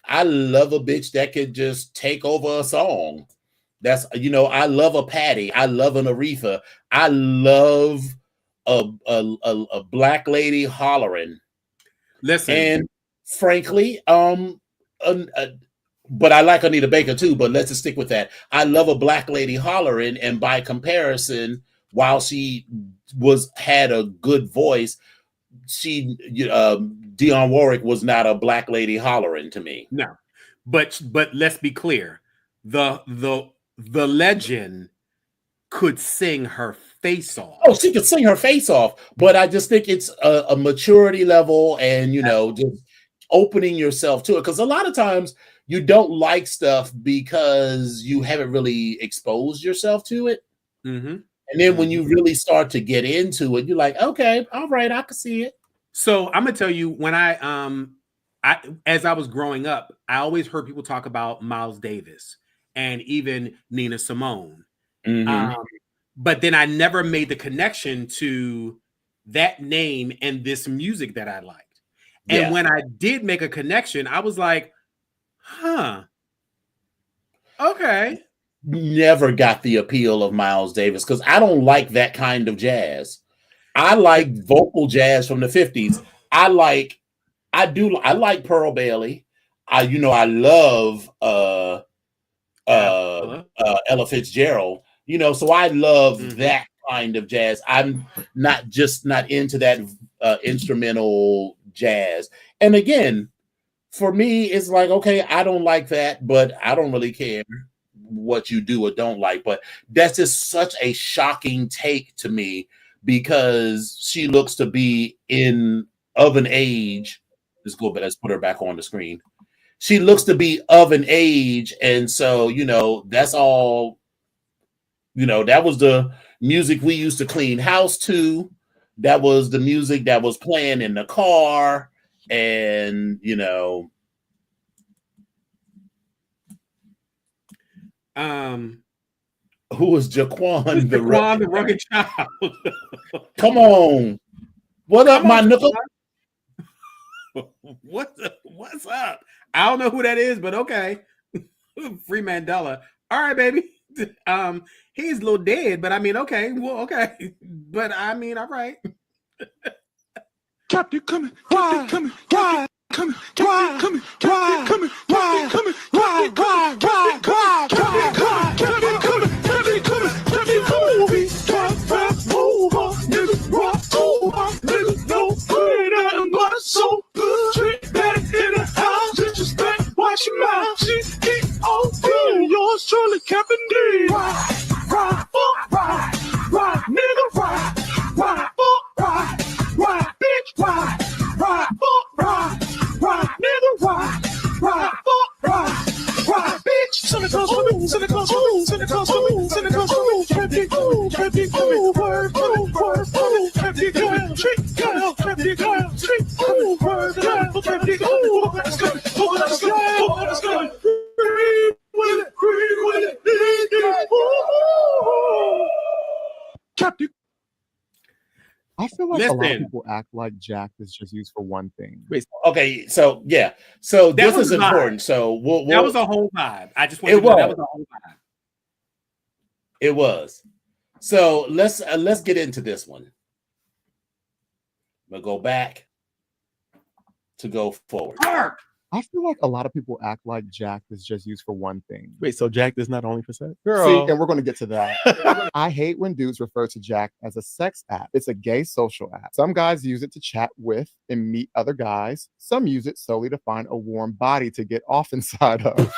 love a bitch that could just take over a song. That's, you know, I love a Patty. I love an Aretha. I love a black lady hollering. Listen, and frankly, but I like Anita Baker too. But let's just stick with that. I love a black lady hollering, and by comparison, while she had a good voice, Dionne Warwick was not a black lady hollering to me. No, but let's be clear, the legend could sing her face off. Oh, she could sing her face off, but I just think it's a maturity level, and you know, just opening yourself to it. Because a lot of times you don't like stuff because you haven't really exposed yourself to it. And then when you really start to get into it, you're like, okay, all right, I can see it. So I'm gonna tell you, when as I was growing up, I always heard people talk about Miles Davis and even Nina Simone. But then I never made the connection to that name and this music that I liked. And when I did make a connection, I was like, huh, okay. Never got the appeal of Miles Davis because I don't like that kind of jazz. I like vocal jazz from the 50s. I like Pearl Bailey. I love Ella Fitzgerald. So I love Mhm. that kind of jazz. I'm not into that instrumental jazz. And again, for me, it's like, okay, I don't like that, but I don't really care what you do or don't like. But that's just such a shocking take to me because she looks to be of an age. Let's put her back on the screen. She looks to be of an age, and so that's all. That was the music we used to clean house to. That was the music that was playing in the car, and who was Jaquan the rugged child? Come on, what up, my nickel? What's up? I don't know who that is, but okay. Free Mandela. All right, baby. He's a little dead, but I mean, okay. Well, okay. But I mean, all right. Captain coming, Captain coming, Captain coming, Captain coming, Captain coming, Captain coming, Captain coming, Captain coming, Captain coming, Captain coming, Captain coming, we can't rap over, nigga, rock over, nigga, no good and but so good. Trick better in the house, just back, watch your mouth, she keep on being yours truly, Captain D. Ride, nigga, ride, bitch, ride, nigga, ride, bitch. Cynical, Captain Cool, word, Captain Girl, trick girl, Captain Girl, trick cool, word, Captain Cool, let's go, with it, Captain. I feel like a lot of Listen. people act like Jack is just used for one thing. Okay, so yeah, so That this was is a vibe. important. So That was a whole vibe. I just want It to know that was. was a whole vibe. It was. So let's get into this one. We'll go back to go forward. I feel like a lot of people act like Jack is just used for one thing. Wait, so Jack is not only for sex? See, and we're going to get to that. I hate when dudes refer to Jack as a sex app. It's a gay social app. Some guys use it to chat with and meet other guys. Some use it solely to find a warm body to get off inside of.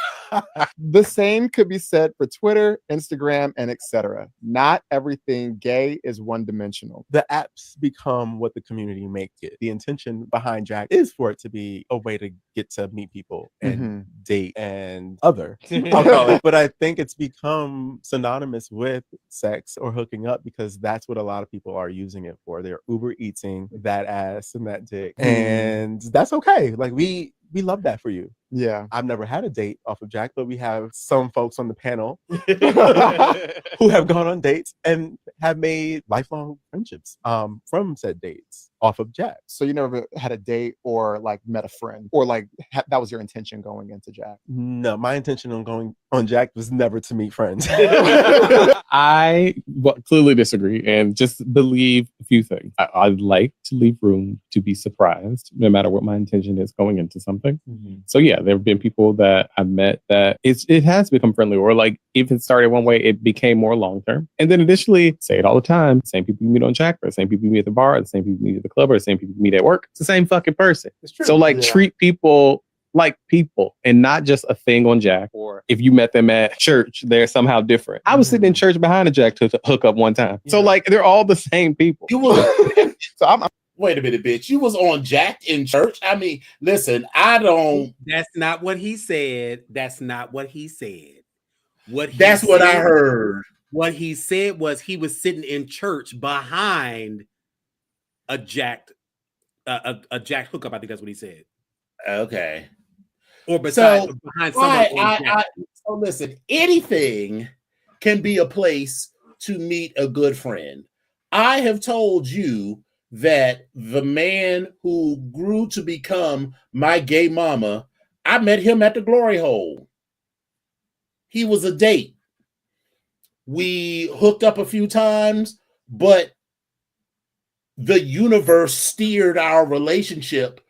The same could be said for Twitter, Instagram, and etc. Not everything gay is one-dimensional. The apps become what the community make it. The intention behind Jack is for it to be a way to get to meet people and date and other, I'll call it. But I think it's become synonymous with sex or hooking up because that's what a lot of people are using it for. They're Uber eating that ass and that dick. And that's okay. Like we love that for you. Yeah. I've never had a date off of Jack, but we have some folks on the panel who have gone on dates and have made lifelong friendships from said dates off of Jack. So you never had a date or like met a friend or like that was your intention going into Jack? No, my intention on going on Jack was never to meet friends. I clearly disagree and just believe a few things. I'd like to leave room to be surprised no matter what my intention is going into something. So yeah, there have been people that I've met that it has become friendly, or like if it started one way, it became more long term. And then additionally, say it all the time, same people you meet on Jack, or the same people you meet at the bar, or the same people you meet at the club, or the same people you meet at work. It's the same fucking person. So like treat people like people and not just a thing on Jack. Or if you met them at church, they're somehow different. I was sitting in church behind a Jack to hook up one time. So like they're all the same people. So I'm wait a minute, bitch. You was on Jack in church? I mean, listen, I don't. That's not what he said. That's not what he said. That's what I heard. What he said was he was sitting in church behind a jacked hookup. I think that's what he said. Okay. Or behind someone. So listen, anything can be a place to meet a good friend. I have told you that the man who grew to become my gay mama, I met him at the Glory Hole. He was a date. We hooked up a few times, but the universe steered our relationship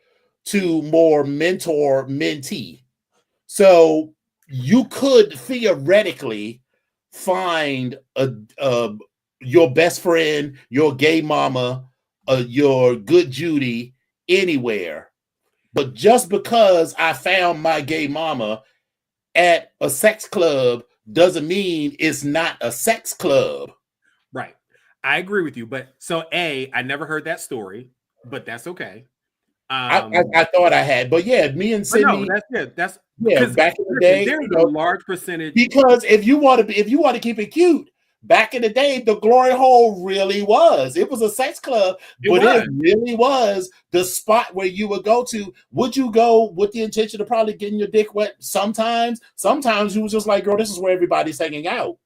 to more mentor-mentee. So you could theoretically find your best friend, your gay mama, your good Judy anywhere. But just because I found my gay mama at a sex club doesn't mean it's not a sex club. Right. I agree with you. But so I never heard that story, but that's okay. I thought I had, but yeah, me and Sydney. No, that's good. That's back in the day. There's a large percentage, because if you want to keep it cute, back in the day, the Glory Hole really was. It was a sex club, it really was the spot where you would go to. Would you go with the intention of probably getting your dick wet? Sometimes you was just like, girl, this is where everybody's hanging out.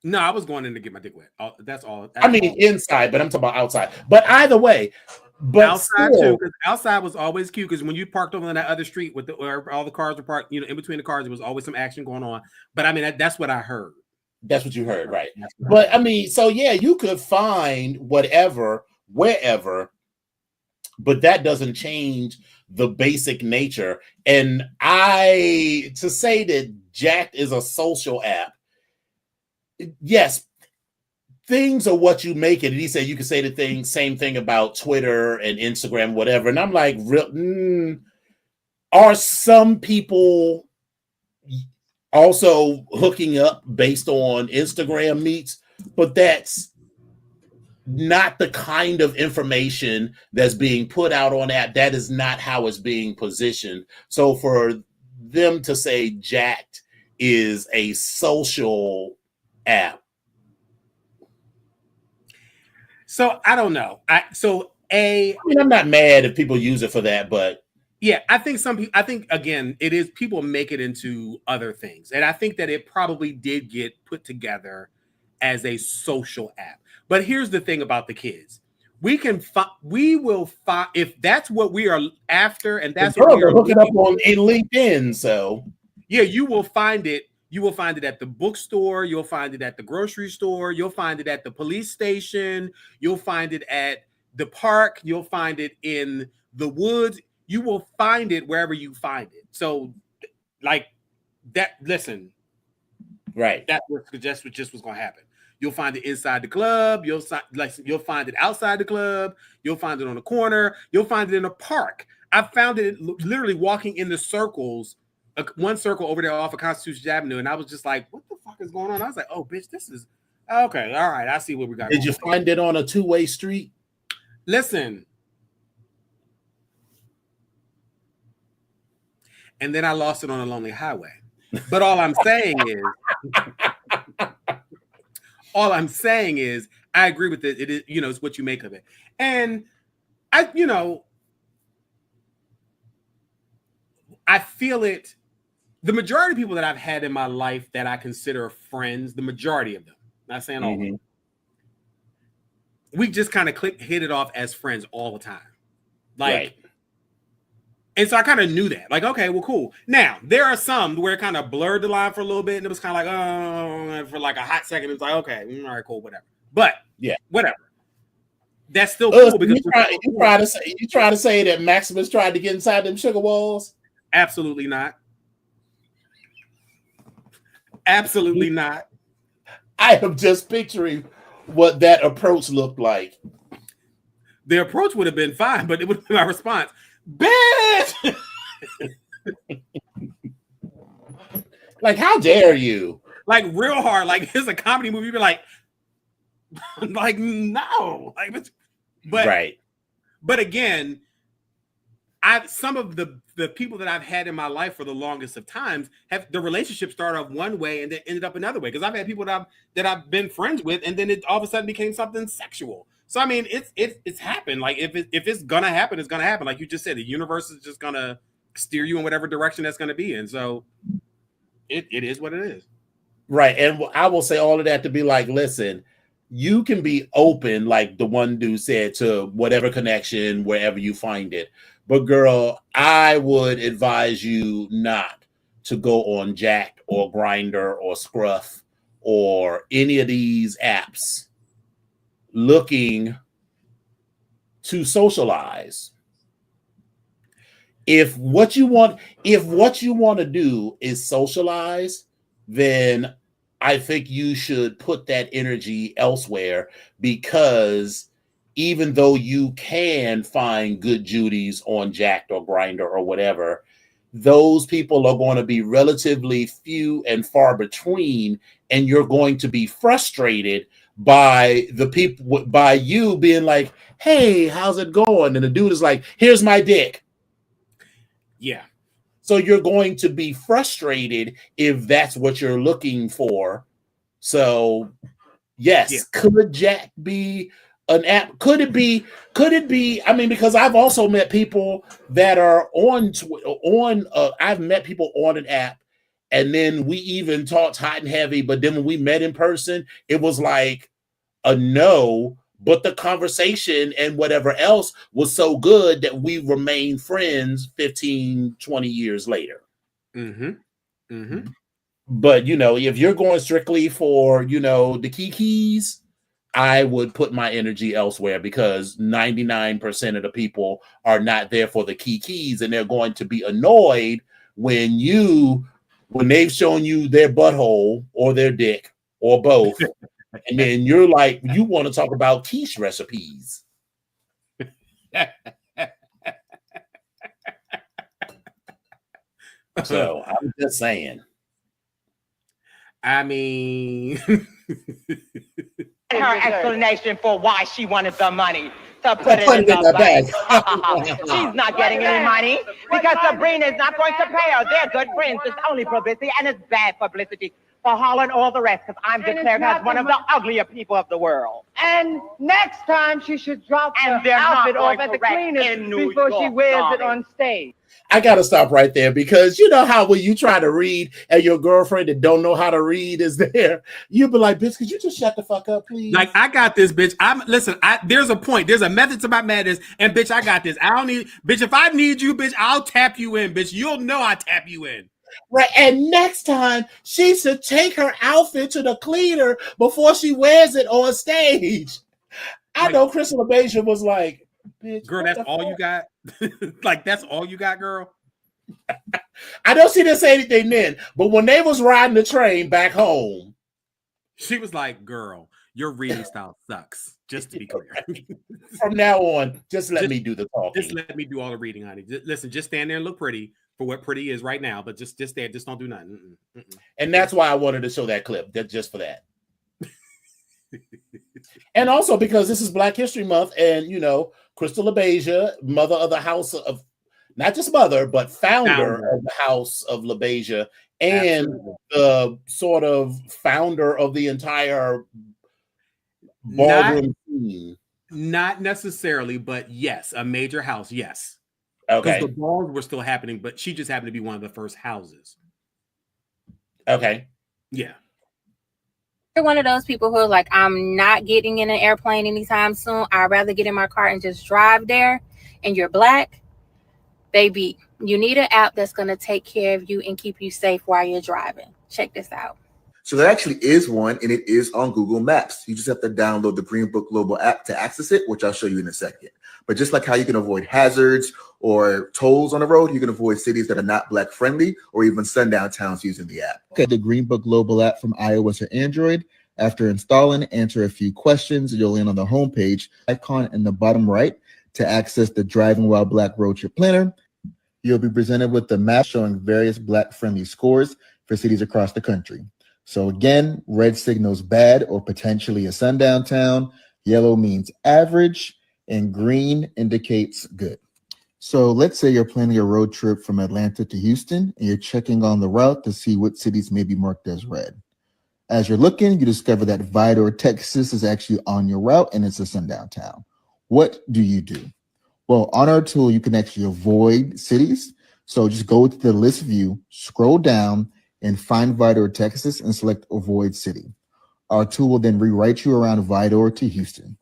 No, I was going in to get my dick wet. That's all. Inside, but I'm talking about outside. But either way, but outside too, because outside was always cute. Because when you parked over on that other street where all the cars were parked, in between the cars, there was always some action going on. But I mean, that's what I heard. That's what you heard, right? But I mean, so yeah, you could find whatever, wherever, but that doesn't change the basic nature. And to say that Jack'd is a social app, yes, things are what you make it. And he said you could say the same thing about Twitter and Instagram, whatever. And I'm like, are some people also hooking up based on Instagram meets? But that's not the kind of information that's being put out on that. That is not how it's being positioned. So for them to say Jack'd is a social app. So I don't know. I'm not mad if people use it for that, but yeah, I think again, it is people make it into other things. And I think that it probably did get put together as a social app. But here's the thing about the kids. We will find, if that's what we are after, and that's what we are hooking up on in LinkedIn. So yeah, you will find it. You will find it at the bookstore. You'll find it at the grocery store. You'll find it at the police station. You'll find it at the park. You'll find it in the woods. You will find it wherever you find it. So, like that. Listen, right? That's what just was going to happen. You'll find it inside the club. You'll find it outside the club. You'll find it on the corner. You'll find it in a park. I found it literally walking in the circles. One circle over there off of Constitution Avenue, and I was just like, "What the fuck is going on?" I was like, "Oh, bitch, this is okay. All right, I see what we got." Did you find it on a two-way street? Listen, and then I lost it on a lonely highway. But all I'm saying is, I agree with it. It is, it's what you make of it, and I feel it. The majority of people that I've had in my life that I consider friends, the majority of them, not saying all of them, we just kind of hit it off as friends all the time. Like, and so I kind of knew that. Like, okay, well, cool. Now, there are some where it kind of blurred the line for a little bit, and it was kind of like, for like a hot second, it's like, okay, all right, cool, whatever. But yeah, whatever. That's still cool because you try to say that Maximus tried to get inside them sugar walls. Absolutely not. Absolutely not. I am just picturing what that approach looked like. The approach would have been fine, but it would have been my response. Bitch! Like, how dare you? Like, real hard. Like, it's a comedy movie. You'd be like, no. Like, but right. But again, some of the people that I've had in my life for the longest of times have the relationship started off one way and then ended up another way. Because I've had people that I've been friends with, and then it all of a sudden became something sexual. So I mean, it's happened. Like if it's gonna happen, it's gonna happen. Like you just said, the universe is just gonna steer you in whatever direction that's gonna be in. So it is what it is. Right. And I will say all of that to be like, listen, you can be open, like the one dude said, to whatever connection, wherever you find it. But girl, I would advise you not to go on Jack or Grindr or Scruff or any of these apps looking to socialize. if what you want to do is socialize, then I think you should put that energy elsewhere, because even though you can find good Judies on Jack'd or Grindr or whatever, those people are going to be relatively few and far between, and you're going to be frustrated by the people, by you being like, hey, how's it going? And the dude is like, here's my dick. Yeah. So you're going to be frustrated if that's what you're looking for. So yes, Yeah. could Jack be an app? Could it be? I mean, because I've also met people that are I've met people on an app, and then we even talked hot and heavy. But then when we met in person, it was like a no. But the conversation and whatever else was so good that we remained friends 15, 20 years later. Mm-hmm. Mm-hmm. But, if you're going strictly for, the kikis, I would put my energy elsewhere, because 99% of the people are not there for the kikis, and they're going to be annoyed when they've shown you their butthole or their dick or both. And then you're like, you want to talk about quiche recipes. So I'm just saying. I mean, her explanation for why she wanted the money to put it in the bag. She's not getting any money because Sabrina is not going to pay her. They're good friends. It's only publicity, and it's bad publicity for Hall and all the rest, because I'm declared as one of the uglier people of the world. And next time she should drop her outfit off at the cleaners before she wears it on stage. I gotta stop right there, because you know how when you try to read and your girlfriend that don't know how to read is there, you be like, bitch, could you just shut the fuck up, please? Like, I got this, bitch. There's a point. There's a method to my madness, and bitch, I got this. I don't need, bitch, if I need you, bitch, I'll tap you in, bitch. You'll know I tap you in. Right, and next time she should take her outfit to the cleaner before she wears it on stage. I know Crystal LaBeija was like, bitch, girl, that's all you got? Like, that's all you got, girl? I know she didn't say anything then, but when they was riding the train back home, she was like, girl, your reading style sucks, just to be clear. From now on, just let me do the talking. Just let me do all the reading, honey. Listen, just stand there and look pretty for what pretty is right now, but just stay, just don't do nothing. And that's why I wanted to show that clip, just for that. And also because this is Black History Month, and Crystal LaBeija, mother of the house of, not just mother, but founder of the house of LaBeija, and the sort of founder of the entire ballroom scene. Not necessarily, but yes, a major house, yes. Okay. Because the balls were still happening, but she just happened to be one of the first houses. Okay. Yeah. You're one of those people who are like, I'm not getting in an airplane anytime soon. I'd rather get in my car and just drive there, and you're Black, baby, you need an app that's going to take care of you and keep you safe while you're driving. Check this out. So there actually is one, and it is on Google Maps. You just have to download the Green Book Global app to access it, which I'll show you in a second. But just like how you can avoid hazards or tolls on the road, you can avoid cities that are not Black friendly or even sundown towns using the app. Look at the Green Book Global app from iOS or Android. After installing, answer a few questions. You'll land on the homepage icon in the bottom right to access the Driving While Black road trip planner. You'll be presented with the map showing various Black friendly scores for cities across the country. So again, red signals bad or potentially a sundown town. Yellow means average, and green indicates good. So let's say you're planning a road trip from Atlanta to Houston, and you're checking on the route to see what cities may be marked as red. As you're looking, you discover that Vidor, Texas is actually on your route, and it's a sundown town. What do you do? Well, on our tool, you can actually avoid cities. So just go to the list view, scroll down, and find Vidor, Texas, and select Avoid City. Our tool will then rewrite you around Vidor to Houston.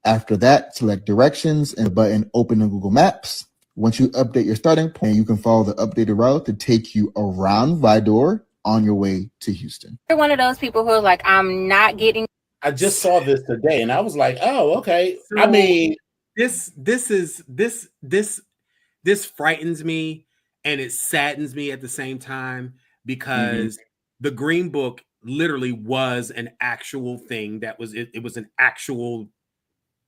After that, select Directions and the button Open in Google Maps. Once you update your starting point, you can follow the updated route to take you around Vidor on your way to Houston. You're one of those people who are like, I'm not getting. I just saw this today, and I was like, oh, okay. So I mean, this this frightens me and it saddens me at the same time, because the Green Book literally was an actual thing that was, it was an actual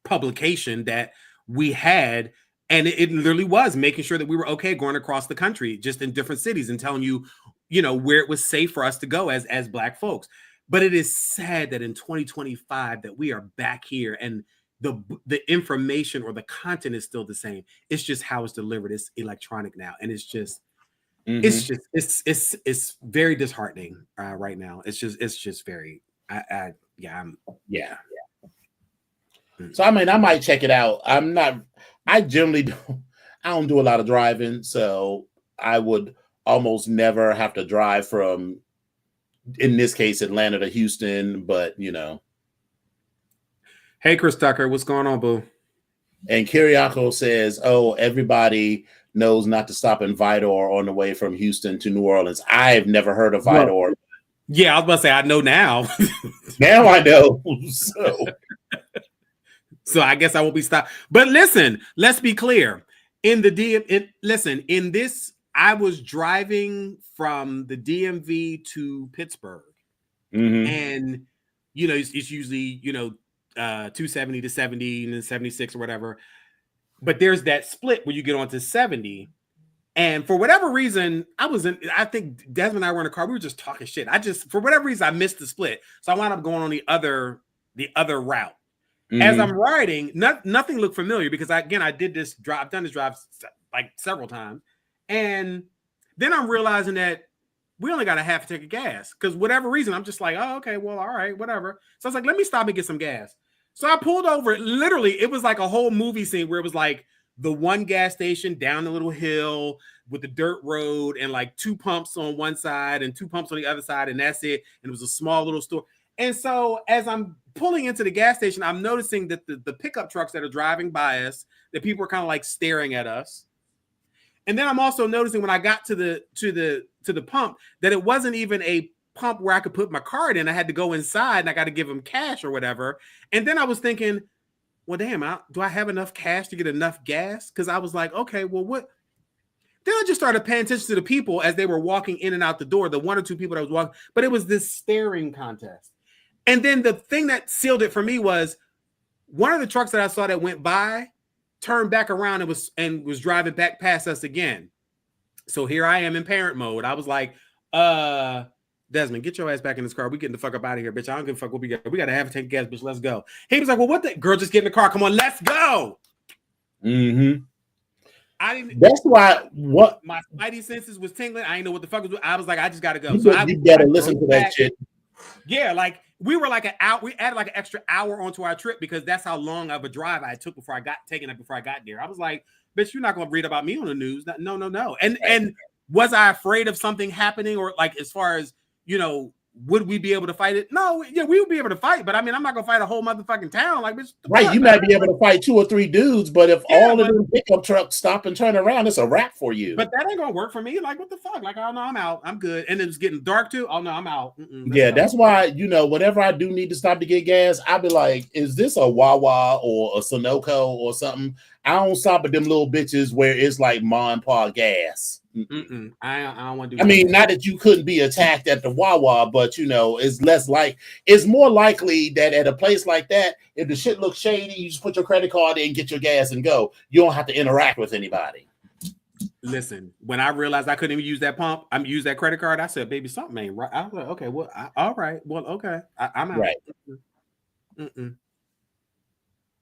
publication that we had, and it literally was making sure that we were okay going across the country, just in different cities, and telling you, you know, where it was safe for us to go as Black folks. But it is sad that in 2025 that we are back here and the information or the content is still the same. It's just how it's delivered. It's electronic now, and it's just it's very disheartening right now. It's just very yeah. So I mean, I might check it out. I generally don't do a lot of driving, so I would almost never have to drive from, in this case, Atlanta to Houston, but you know. Hey, Chris Tucker, what's going on, boo? And Kiriako says, "Oh, everybody knows not to stop in Vidor on the way from Houston to New Orleans." I've never heard of Vidor. Yeah, I was about to say, I know now. Now I know. So I guess I won't be stopped. But listen, let's be clear. In this, I was driving from the DMV to Pittsburgh, and you know, it's usually, you know, 270 to 70 and then 76 or whatever. But there's that split where you get onto 70. And for whatever reason, I think Desmond and I were in the car. We were just talking shit. For whatever reason, I missed the split. So I wound up going on the other route. As I'm riding, nothing looked familiar, because I did this drive. I've done this drive like several times. And then I'm realizing that we only got a half a tank of gas, because whatever reason, I'm just like, oh, okay, well, all right, whatever. So I was like, let me stop and get some gas. So I pulled over. Literally, it was like a whole movie scene where it was like the one gas station down the little hill with the dirt road and like 2 pumps on one side and 2 pumps on the other side, and that's it. And it was a small little store. And so as I'm pulling into the gas station, I'm noticing that the pickup trucks that are driving by us, that people are kind of like staring at us. And then I'm also noticing when I got to the pump that it wasn't even a pump where I could put my card in. I had to go inside and I got to give them cash or whatever. And then I was thinking, well, damn, do I have enough cash to get enough gas? Because I was like, okay, well, what? Then I just started paying attention to the people as they were walking in and out the door, the 1 or 2 people that was walking, but it was this staring contest. And then the thing that sealed it for me was one of the trucks that I saw that went by turned back around and was driving back past us again. So here I am in parent mode. I was like, Desmond, get your ass back in this car. We getting the fuck up out of here, bitch. I don't give a fuck what we got. We got to have a tank of gas, bitch. Let's go. He was like, well, what the girl, just get in the car. Come on, let's go. That's why my spidey senses was tingling. I didn't know what the fuck was. I was like, I just got to go. You better listen to that shit. Yeah, like we were like an hour. We added like an extra hour onto our trip because that's how long of a drive I took before I got there. I was like, bitch, you're not gonna read about me on the news. No. And was I afraid of something happening, or like as far as, you know, would we be able to fight it? No, yeah, we would be able to fight, but I mean, I'm not gonna fight a whole motherfucking town. Like, bitch, right? You might be able to fight 2 or 3 dudes, but if all of them pickup trucks stop and turn around, it's a wrap for you. But that ain't gonna work for me. Like, what the fuck? Like, oh no, I'm out. I'm good. And it's getting dark too. Oh no, I'm out. That's why, you know, whenever I do need to stop to get gas, I'll be like, is this a Wawa or a Sunoco or something? I don't stop at them little bitches where it's like Ma and Pa gas. I don't want to do I mean, not that you couldn't be attacked at the Wawa, but you know, it's more likely that at a place like that, if the shit looks shady, you just put your credit card in, get your gas, and go. You don't have to interact with anybody. Listen, when I realized I couldn't even use that pump, use that credit card, I said, baby, something ain't right. I was like, okay, well, all right. Well, okay. I'm out. Right.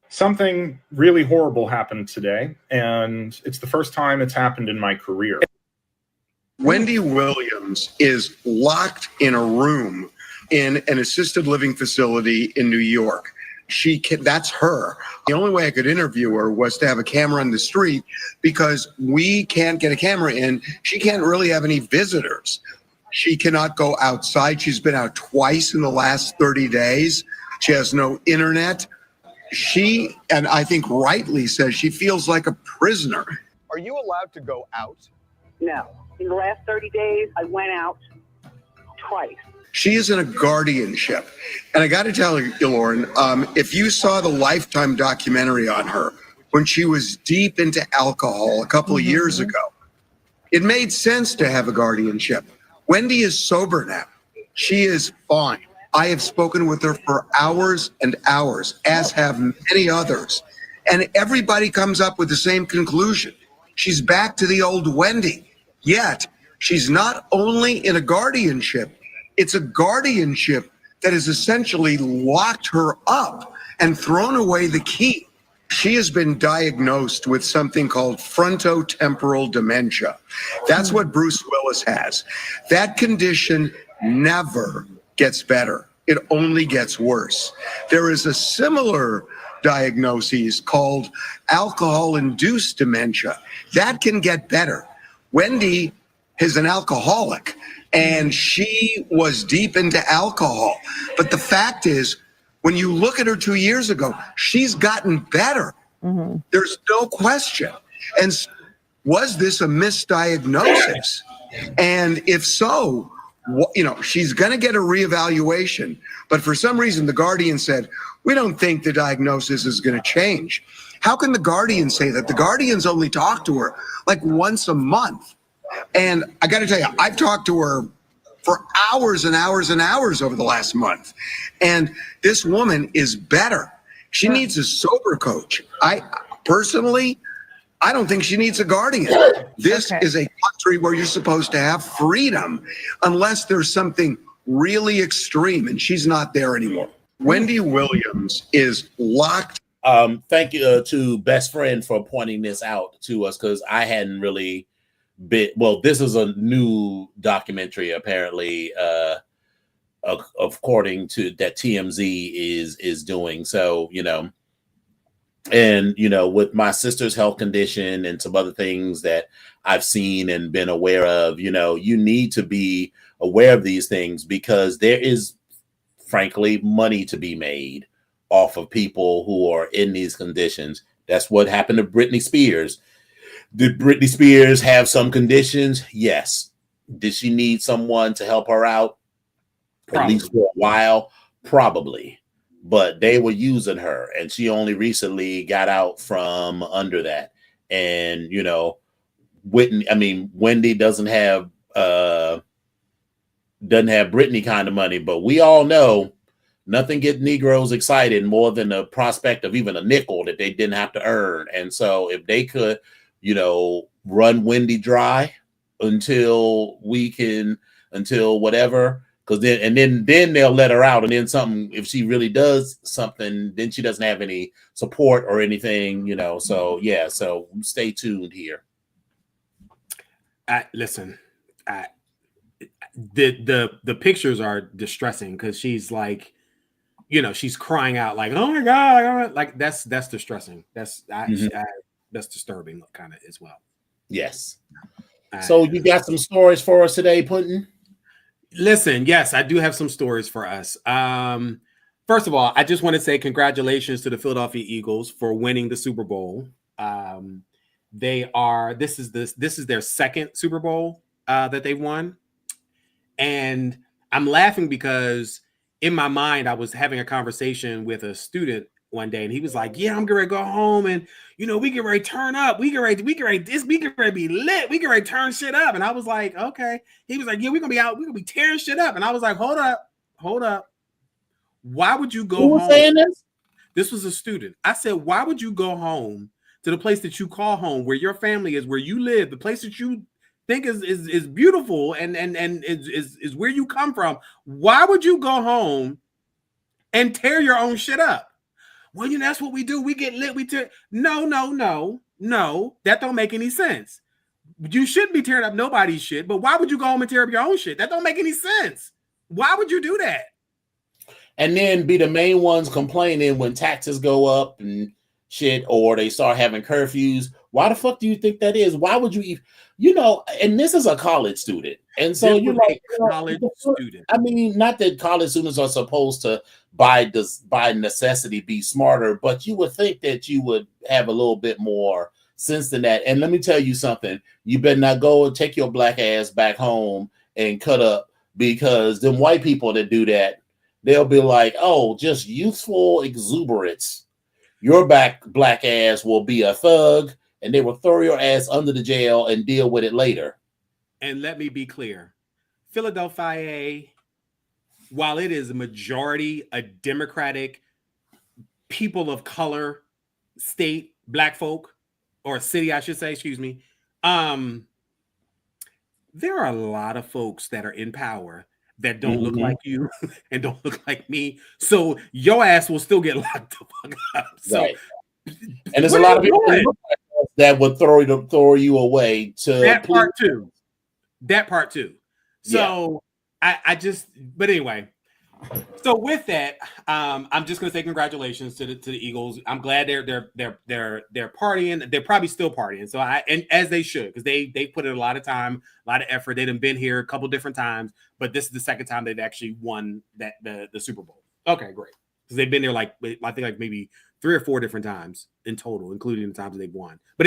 Something really horrible happened today, and it's the first time it's happened in my career. Wendy Williams is locked in a room in an assisted living facility in New York. That's her. The only way I could interview her was to have a camera in the street, because we can't get a camera in. She can't really have any visitors. She cannot go outside. She's been out twice in the last 30 days. She has no internet. She, and I think rightly, says she feels like a prisoner. Are you allowed to go out? No. In the last 30 days, I went out twice. She is in a guardianship. And I got to tell you, Lauren, if you saw the Lifetime documentary on her, when she was deep into alcohol a couple of years ago. It made sense to have a guardianship. Wendy is sober now. She is fine. I have spoken with her for hours and hours, as have many others. And everybody comes up with the same conclusion. She's back to the old Wendy. Yet, she's not only in a guardianship, it's a guardianship that has essentially locked her up and thrown away the key. She has been diagnosed with something called frontotemporal dementia. That's what Bruce Willis has. That condition never gets better. It only gets worse. There is a similar diagnosis called alcohol-induced dementia. That can get better. Wendy is an alcoholic, and she was deep into alcohol. But the fact is, when you look at her 2 years ago, she's gotten better. There's no question. And was this a misdiagnosis? And if so, she's going to get a reevaluation. But for some reason, the Guardian said, we don't think the diagnosis is going to change. How can the Guardian say that? The Guardians only talk to her like once a month. And I got to tell you, I've talked to her for hours and hours and hours over the last month. And this woman is better. She needs a sober coach. I don't think she needs a guardian. This is a country where you're supposed to have freedom unless there's something really extreme, and she's not there anymore. Wendy Williams is locked. Thank you to Best Friend for pointing this out to us, because I hadn't really this is a new documentary apparently, according to that TMZ is doing. So, and with my sister's health condition and some other things that I've seen and been aware of, you need to be aware of these things, because there is frankly money to be made off of people who are in these conditions. That's what happened to Britney Spears. Did Britney Spears have some conditions? Yes. Did she need someone to help her out? At least for a while? Probably. But they were using her, and she only recently got out from under that. And, Wendy doesn't have Britney kind of money, but we all know nothing gets Negroes excited more than the prospect of even a nickel that they didn't have to earn. And so if they could, run Wendy dry until whatever, because then they'll let her out, and then if she really does something, then she doesn't have any support or anything, So yeah, so stay tuned here. Listen, the pictures are distressing, because she's like, she's crying out like, oh my God, like that's distressing. That's disturbing kind of as well. Yes. So you got some stories for us today, Putin? Listen, yes, I do have some stories for us. First of all, I just want to say congratulations to the Philadelphia Eagles for winning the Super Bowl. This is their second Super Bowl that they won. And I'm laughing because in my mind, I was having a conversation with a student one day, and he was like, yeah, I'm going to go home, and we get ready to turn up. We get ready to be lit. We get ready to turn shit up. And I was like, okay. He was like, yeah, we're going to be out. We're going to be tearing shit up. And I was like, hold up. Why would you go home? Who was saying this? This was a student. I said, why would you go home to the place that you call home, where your family is, where you live, the place that you think is beautiful and is where you come from? Why would you go home and tear your own shit up? Well, that's what we do. We get lit. We tear. No. That don't make any sense. You shouldn't be tearing up nobody's shit, but why would you go home and tear up your own shit? That don't make any sense. Why would you do that? And then be the main ones complaining when taxes go up and shit, or they start having curfews. Why the fuck do you think that is? Why would you and this is a college student. And so you're like, college student. I mean, not that college students are supposed to by necessity be smarter, but you would think that you would have a little bit more sense than that. And let me tell you something, you better not go and take your black ass back home and cut up, because them white people that do that, they'll be like, oh, just youthful exuberance. your black ass will be a thug, and they will throw your ass under the jail and deal with it later. And let me be clear, Philadelphia, while it is a majority, a Democratic, people of color state, black folk, or city, I should say, excuse me, there are a lot of folks that are in power that don't look like you and don't look like me. So your ass will still get locked the fuck up. So, right. And there's a lot of people that would throw you away to that part too. That part too. So I just, but anyway. So with that, I'm just gonna say congratulations to the Eagles. I'm glad they're partying. They're probably still partying. So and as they should, because they put in a lot of time, a lot of effort. They've been here a couple different times, but this is the second time they've actually won the Super Bowl. Okay, great. Because they've been there I think like maybe 3 or 4 different times in total, including the times that they've won. But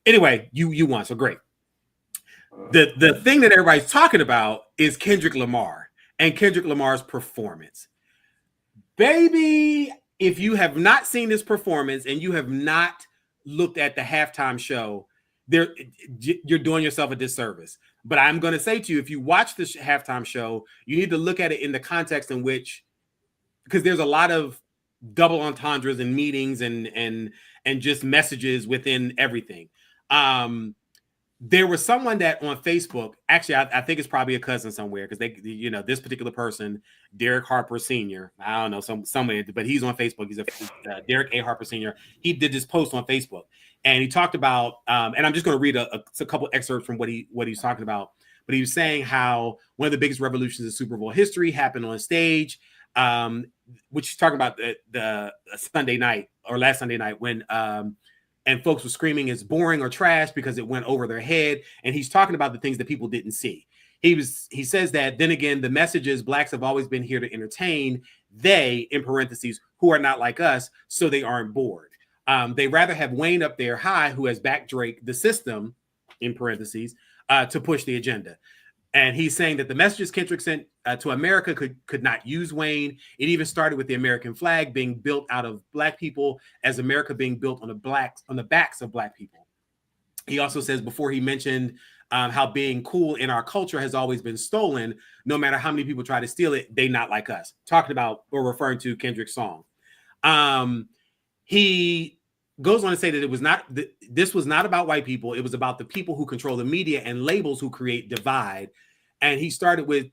anyway, you won, so great. The thing that everybody's talking about is Kendrick Lamar and Kendrick Lamar's performance. Baby, if you have not seen this performance and you have not looked at the halftime show, you're doing yourself a disservice. But I'm going to say to you, if you watch this halftime show, you need to look at it in the context in which, because there's a lot of double entendres and meetings and just messages within everything. There was someone that on Facebook, actually, I think it's probably a cousin somewhere, because this particular person, Derek Harper Sr., I don't know, somewhere, but he's on Facebook. He's Derek A. Harper Sr. He did this post on Facebook, and he talked about, and I'm just going to read a couple excerpts from what he's talking about. But he was saying how one of the biggest revolutions in Super Bowl history happened on stage, which he's talking about the Sunday night or last Sunday night when. And folks were screaming it's boring or trash because it went over their head. And he's talking about the things that people didn't see. He says that, then again, the message is blacks have always been here to entertain. They, in parentheses, who are not like us, so they aren't bored. They rather have Wayne up there high, who has backed Drake, the system, in parentheses, to push the agenda. And he's saying that the messages Kendrick sent to America could not use Wayne. It even started with the American flag being built out of black people, as America being built on the backs of black people. He also says, before he mentioned how being cool in our culture has always been stolen, no matter how many people try to steal it, they not like us. Talking about or referring to Kendrick's song. He goes on to say that this was not about white people. It was about the people who control the media and labels who create divide. And he started with,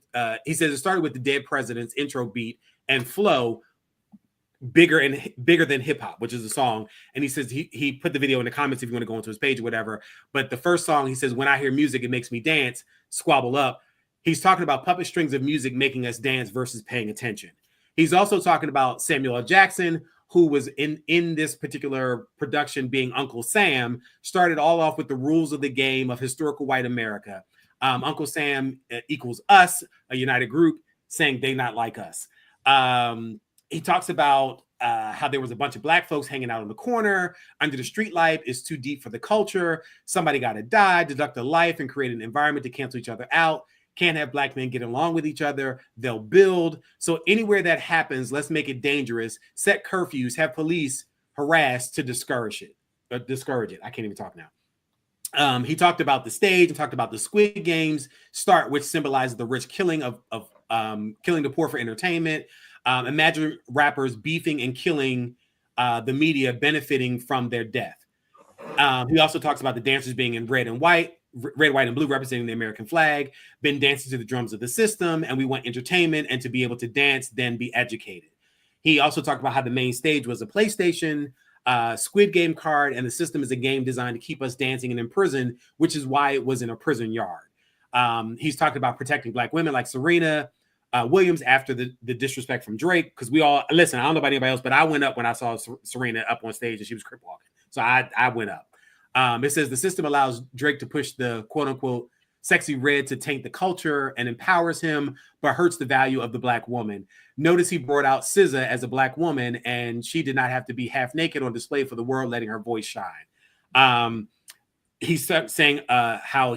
he says it started with the Dead President's intro beat and flow, bigger than hip hop, which is a song. And he says he put the video in the comments if you want to go onto his page or whatever. But the first song, he says, when I hear music, it makes me dance, squabble up. He's talking about puppet strings of music making us dance versus paying attention. He's also talking about Samuel L. Jackson, who was in this particular production being Uncle Sam, started all off with the rules of the game of historical white America. Uncle Sam equals us, a united group, saying they not like us. He talks about how there was a bunch of black folks hanging out in the corner under the street light. It's too deep for the culture. Somebody got to die, deduct a life, and create an environment to cancel each other out. Can't have black men get along with each other. They'll build. So anywhere that happens, let's make it dangerous. Set curfews, have police harass to discourage it. I can't even talk now. He talked about the stage and talked about the Squid Games start, which symbolizes the rich killing of killing the poor for entertainment. Imagine rappers beefing and killing the media benefiting from their death. He also talks about the dancers being in red, white, and blue, representing the American flag, been dancing to the drums of the system, and we want entertainment and to be able to dance, then be educated. He also talked about how the main stage was a PlayStation, Squid Game card, and the system is a game designed to keep us dancing and in prison, which is why it was in a prison yard. He's talked about protecting black women like Serena Williams after the disrespect from Drake, because we all, listen, I don't know about anybody else, but I went up when I saw Serena up on stage and she was crip walking. So I went up. It says the system allows Drake to push the quote unquote sexy red to taint the culture and empowers him, but hurts the value of the black woman. Notice he brought out SZA as a black woman, and she did not have to be half naked on display for the world, letting her voice shine. He's saying how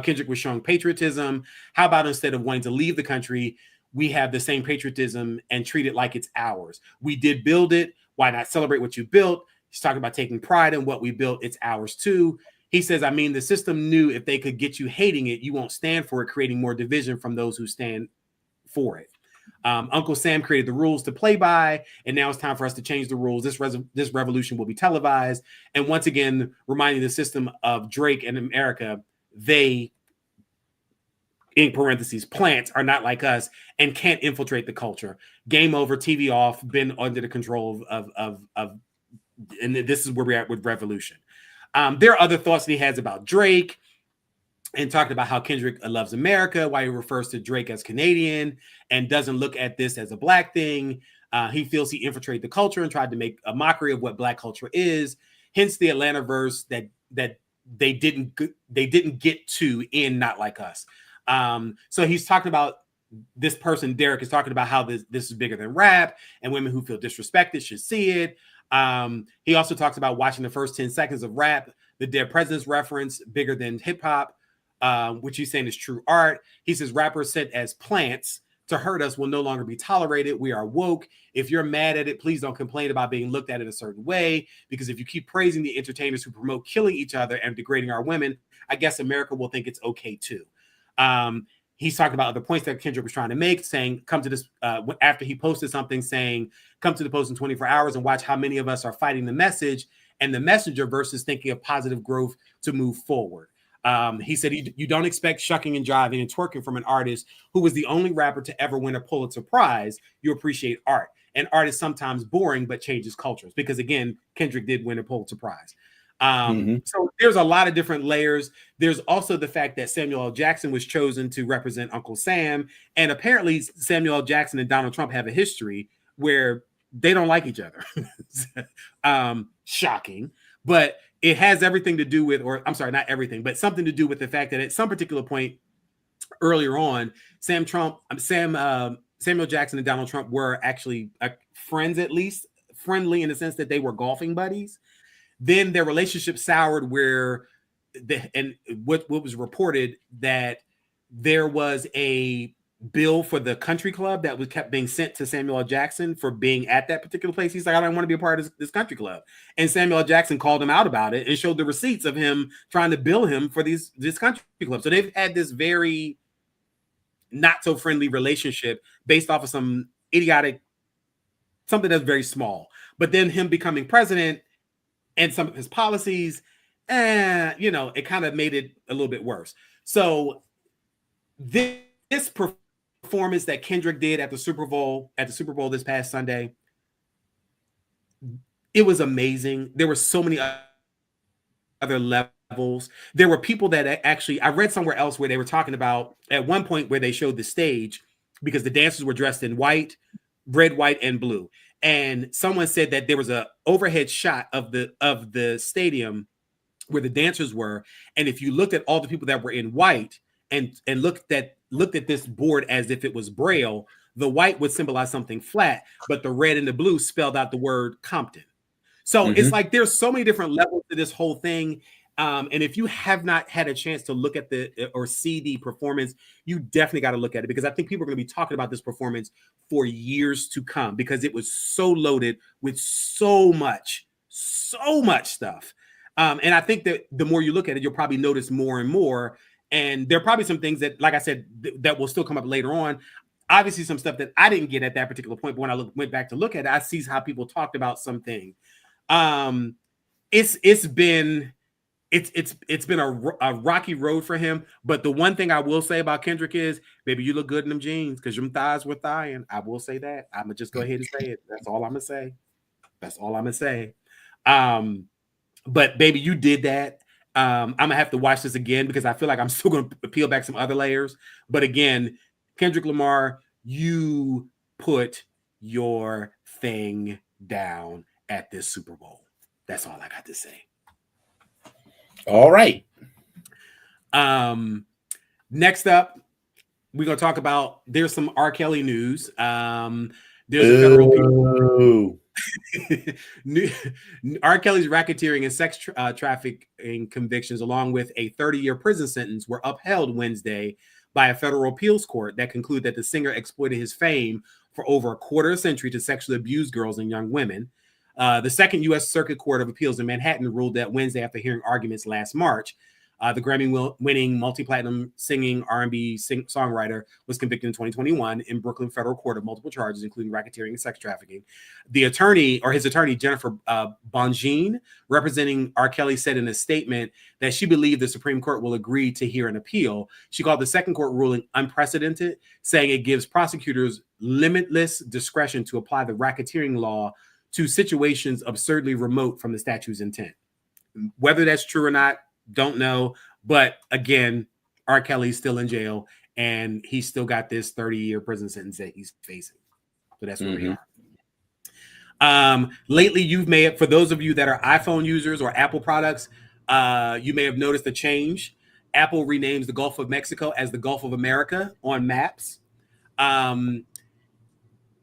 Kendrick was showing patriotism. How about instead of wanting to leave the country, we have the same patriotism and treat it like it's ours. We did build it. Why not celebrate what you built? He's talking about taking pride in what we built. It's ours too. He says, I mean, the system knew if they could get you hating it, you won't stand for it, creating more division from those who stand for it. Uncle Sam created the rules to play by, and now it's time for us to change the rules. This revolution will be televised. And once again, reminding the system of Drake and America, they, in parentheses, plants are not like us and can't infiltrate the culture. Game over, TV off, been under the control of and this is where we're at with revolution. There are other thoughts that he has about Drake, and talked about how Kendrick loves America, why he refers to Drake as Canadian and doesn't look at this as a Black thing. He feels he infiltrated the culture and tried to make a mockery of what Black culture is. Hence the Atlanta verse that they didn't get to in Not Like Us. So he's talking about this person, Derek, is talking about how this is bigger than rap, and women who feel disrespected should see it. He also talks about watching the first 10 seconds of rap, the Dead Presidents reference, bigger than hip hop, which he's saying is true art. He says rappers set as plants to hurt us will no longer be tolerated. We are woke. If you're mad at it, please don't complain about being looked at in a certain way, because if you keep praising the entertainers who promote killing each other and degrading our women, I guess America will think it's okay too. He's talking about other points that Kendrick was trying to make, saying, come to this, after he posted something saying, come to the post in 24 hours and watch how many of us are fighting the message and the messenger versus thinking of positive growth to move forward. He said, you don't expect shucking and jiving and twerking from an artist who was the only rapper to ever win a Pulitzer Prize. You appreciate art. And art is sometimes boring, but changes cultures. Because again, Kendrick did win a Pulitzer Prize. So there's a lot of different layers. There's also the fact that Samuel L. Jackson was chosen to represent Uncle Sam. And apparently Samuel L. Jackson and Donald Trump have a history where they don't like each other. Shocking. But it has everything to do with, or I'm sorry, not everything, but something to do with the fact that at some particular point earlier on, Samuel Jackson and Donald Trump were actually friends, at least friendly in the sense that they were golfing buddies. Then their relationship soured where what was reported that there was a bill for the country club that was kept being sent to Samuel L. Jackson for being at that particular place. He's like, I don't want to be a part of this country club. And Samuel L. Jackson called him out about it and showed the receipts of him trying to bill him for this country club. So they've had this very not so friendly relationship based off of some idiotic, something that's very small. But then him becoming president and some of his policies, it kind of made it a little bit worse. So this performance that Kendrick did at the Super Bowl this past Sunday, it was amazing. There were so many other levels. There were people that actually, I read somewhere else where they were talking about at one point where they showed the stage because the dancers were dressed in white, red, white, and blue. And someone said that there was an overhead shot of the stadium where the dancers were. And if you looked at all the people that were in white and looked at this board as if it was Braille, the white would symbolize something flat, but the red and the blue spelled out the word Compton. So it's like there's so many different levels to this whole thing. And if you have not had a chance to look at or see the performance, you definitely got to look at it, because I think people are going to be talking about this performance for years to come, because it was so loaded with so much stuff. And I think that the more you look at it, you'll probably notice more and more. And there are probably some things that, like I said, that will still come up later on. Obviously, some stuff that I didn't get at that particular point, but when I went back to look at it, I see how people talked about something. It's been a rocky road for him. But the one thing I will say about Kendrick is, baby, you look good in them jeans, because your thighs were thighin'. I will say that. I'm gonna just go ahead and say it. That's all I'm gonna say. But baby, you did that. I'm gonna have to watch this again because I feel like I'm still gonna peel back some other layers. But again, Kendrick Lamar, you put your thing down at this Super Bowl. That's all I got to say. All right. Next up, we're gonna talk about, there's some R. Kelly news. There's a federal R. Kelly's racketeering and sex trafficking convictions, along with a 30-year prison sentence, were upheld Wednesday by a federal appeals court that concluded that the singer exploited his fame for over a quarter century to sexually abuse girls and young women. The Second U.S. Circuit Court of Appeals in Manhattan ruled that Wednesday after hearing arguments last March. The Grammy-winning multi-platinum singing R&B songwriter was convicted in 2021 in Brooklyn federal court of multiple charges, including racketeering and sex trafficking. His attorney, Jennifer Bongine, representing R. Kelly, said in a statement that she believed the Supreme Court will agree to hear an appeal. She called the second court ruling unprecedented, saying it gives prosecutors limitless discretion to apply the racketeering law to situations absurdly remote from the statute's intent. Whether that's true or not, don't know. But again, R. Kelly's still in jail and he's still got this 30-year prison sentence that he's facing. So that's where we are. Lately, for those of you that are iPhone users or Apple products, you may have noticed a change. Apple renames the Gulf of Mexico as the Gulf of America on maps.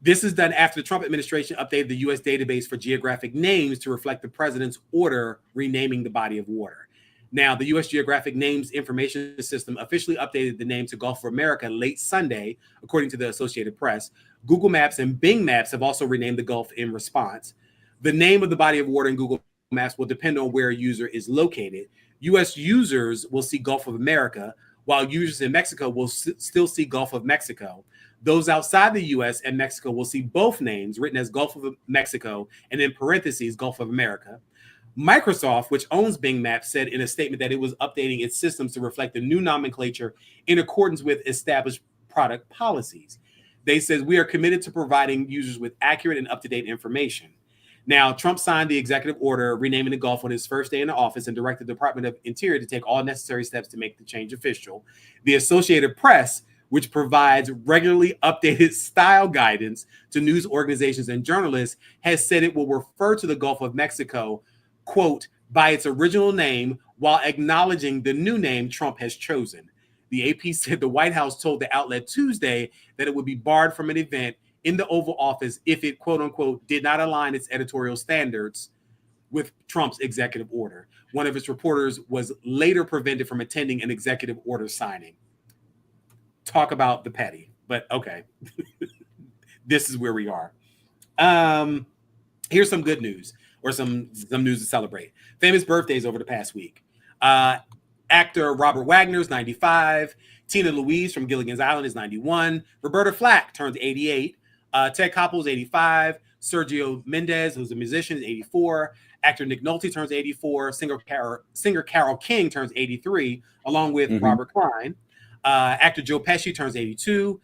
This is done after the Trump administration updated the U.S. database for geographic names to reflect the president's order renaming the body of water. Now, the U.S. Geographic Names Information System officially updated the name to Gulf of America late Sunday, according to the Associated Press. Google Maps and Bing Maps have also renamed the Gulf in response. The name of the body of water in Google Maps will depend on where a user is located. U.S. users will see Gulf of America, while users in Mexico will still see Gulf of Mexico. Those outside the U.S. and Mexico will see both names written as Gulf of Mexico and in parentheses, Gulf of America. Microsoft, which owns Bing Maps, said in a statement that it was updating its systems to reflect the new nomenclature in accordance with established product policies. They said, we are committed to providing users with accurate and up-to-date information. Now, Trump signed the executive order renaming the Gulf on his first day in the office and directed the Department of Interior to take all necessary steps to make the change official. The Associated Press, which provides regularly updated style guidance to news organizations and journalists, has said it will refer to the Gulf of Mexico, quote, by its original name while acknowledging the new name Trump has chosen. The AP said the White House told the outlet Tuesday that it would be barred from an event in the Oval Office if it, quote unquote, did not align its editorial standards with Trump's executive order. One of its reporters was later prevented from attending an executive order signing. Talk about the petty, but okay. This is where we are. Here's some good news. Or some news to celebrate. Famous birthdays over the past week. Actor Robert Wagner is 95. Tina Louise from Gilligan's Island is 91. Roberta Flack turns 88. Ted Koppel is 85. Sergio Mendes, who's a musician, is 84. Actor Nick Nolte turns 84. Singer Carole King turns 83, along with Robert Klein. Actor Joe Pesci turns 82.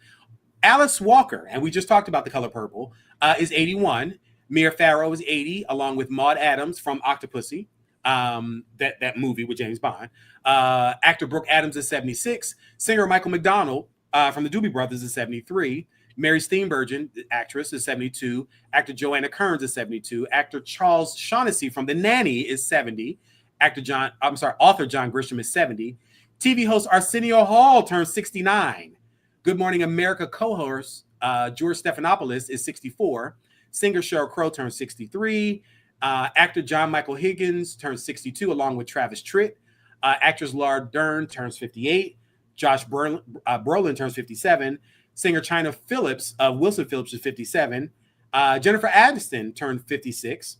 Alice Walker, and we just talked about The Color Purple, is 81. Mia Farrow is 80, along with Maud Adams from Octopussy, that movie with James Bond. Actor Brooke Adams is 76. Singer Michael McDonald from the Doobie Brothers is 73. Mary Steenburgen, the actress, is 72. Actor Joanna Kearns is 72. Actor Charles Shaughnessy from The Nanny is 70. Author John Grisham is 70. TV host Arsenio Hall turns 69. Good Morning America co-host George Stephanopoulos is 64. Singer Sheryl Crow turns 63. Actor John Michael Higgins turns 62, along with Travis Tritt. Actress Laura Dern turns 58. Josh Brolin turns 57. Singer China Phillips, Wilson Phillips, is 57. Jennifer Aniston turned 56.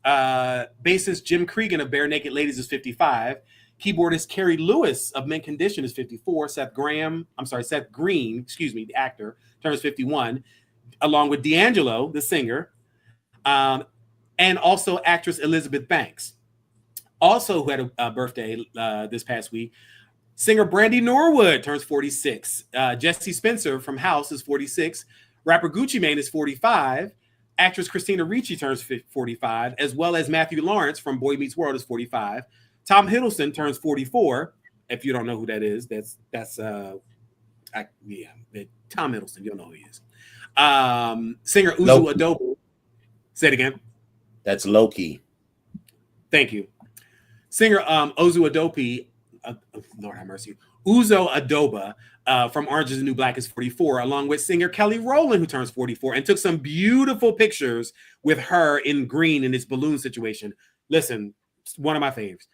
Bassist Jim Cregan of Bare Naked Ladies is 55. Keyboardist Carrie Lewis of Mint Condition is 54. Seth Green, the actor, turns 51. Along with D'Angelo, the singer, and also actress Elizabeth Banks. Also who had a birthday this past week, singer Brandy Norwood turns 46. Jesse Spencer from House is 46. Rapper Gucci Mane is 45. Actress Christina Ricci turns 45, as well as Matthew Lawrence from Boy Meets World is 45. Tom Hiddleston turns 44. If you don't know who that is, that's Tom Hiddleston. You'll know who he is. Singer Uzo Adobo. Say it again. That's Loki. Thank you. Singer Uzo Adobe, Lord have mercy, Uzo Adoba from Orange is the New Black is 44, along with singer Kelly Rowland, who turns 44, and took some beautiful pictures with her in green in this balloon situation. Listen, it's one of my faves.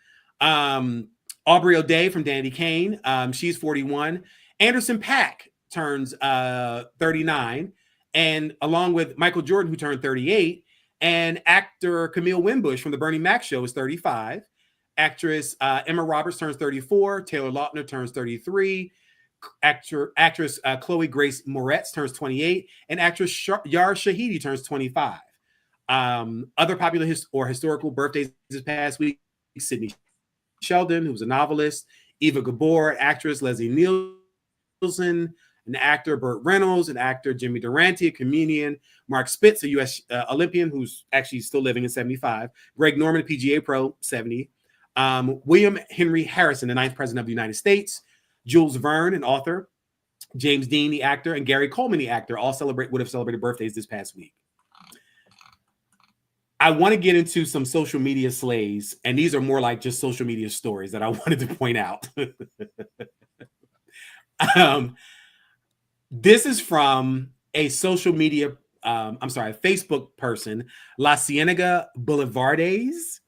Aubrey O'Day from Dandy Kane, she's 41. Anderson .Paak turns 39, and along with Michael Jordan, who turned 38, And actor Camille Winbush from the Bernie Mac show is 35. Actress Emma Roberts turns 34. Taylor Lautner turns 33. Actress Chloe Grace Moretz turns 28. And actress Yara Shahidi turns 25. Other popular historical birthdays this past week: Sidney Sheldon, who was a novelist; Eva Gabor, actress; Leslie Nielsen, an actor; Burt Reynolds, an actor; Jimmy Durante, a comedian; Mark Spitz, a U.S. Olympian who's actually still living, in 75; Greg Norman, PGA pro, 70; William Henry Harrison, the 9th president of the United States; Jules Verne, an author; James Dean, the actor; and Gary Coleman, the actor, all would have celebrated birthdays this past week. I want to get into some social media slays, and these are more like just social media stories that I wanted to point out. This is from a social media, Facebook person, La Cienega Boulevardes.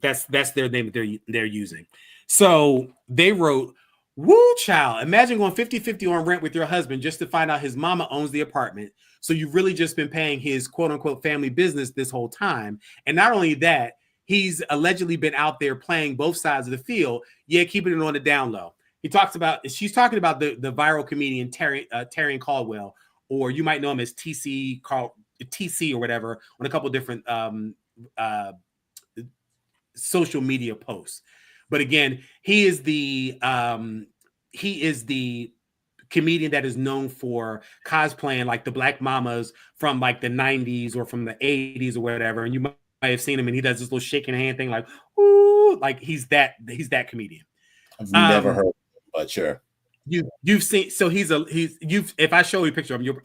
That's their name that they're using. So they wrote, "Woo, child, imagine going 50-50 on rent with your husband just to find out his mama owns the apartment. So you've really just been paying his quote unquote family business this whole time. And not only that, he's allegedly been out there playing both sides of the field. Yeah, keeping it on the down low." She's talking about the viral comedian Taryn Caldwell, or you might know him as TC or whatever, on a couple different social media posts. But again, he is the comedian that is known for cosplaying like the Black Mamas from like the 90s or from the 80s or whatever. And you might have seen him, and he does this little shaking hand thing, like, ooh, like he's that comedian. I've never heard of him, but sure. You've seen, so if I show you a picture of him,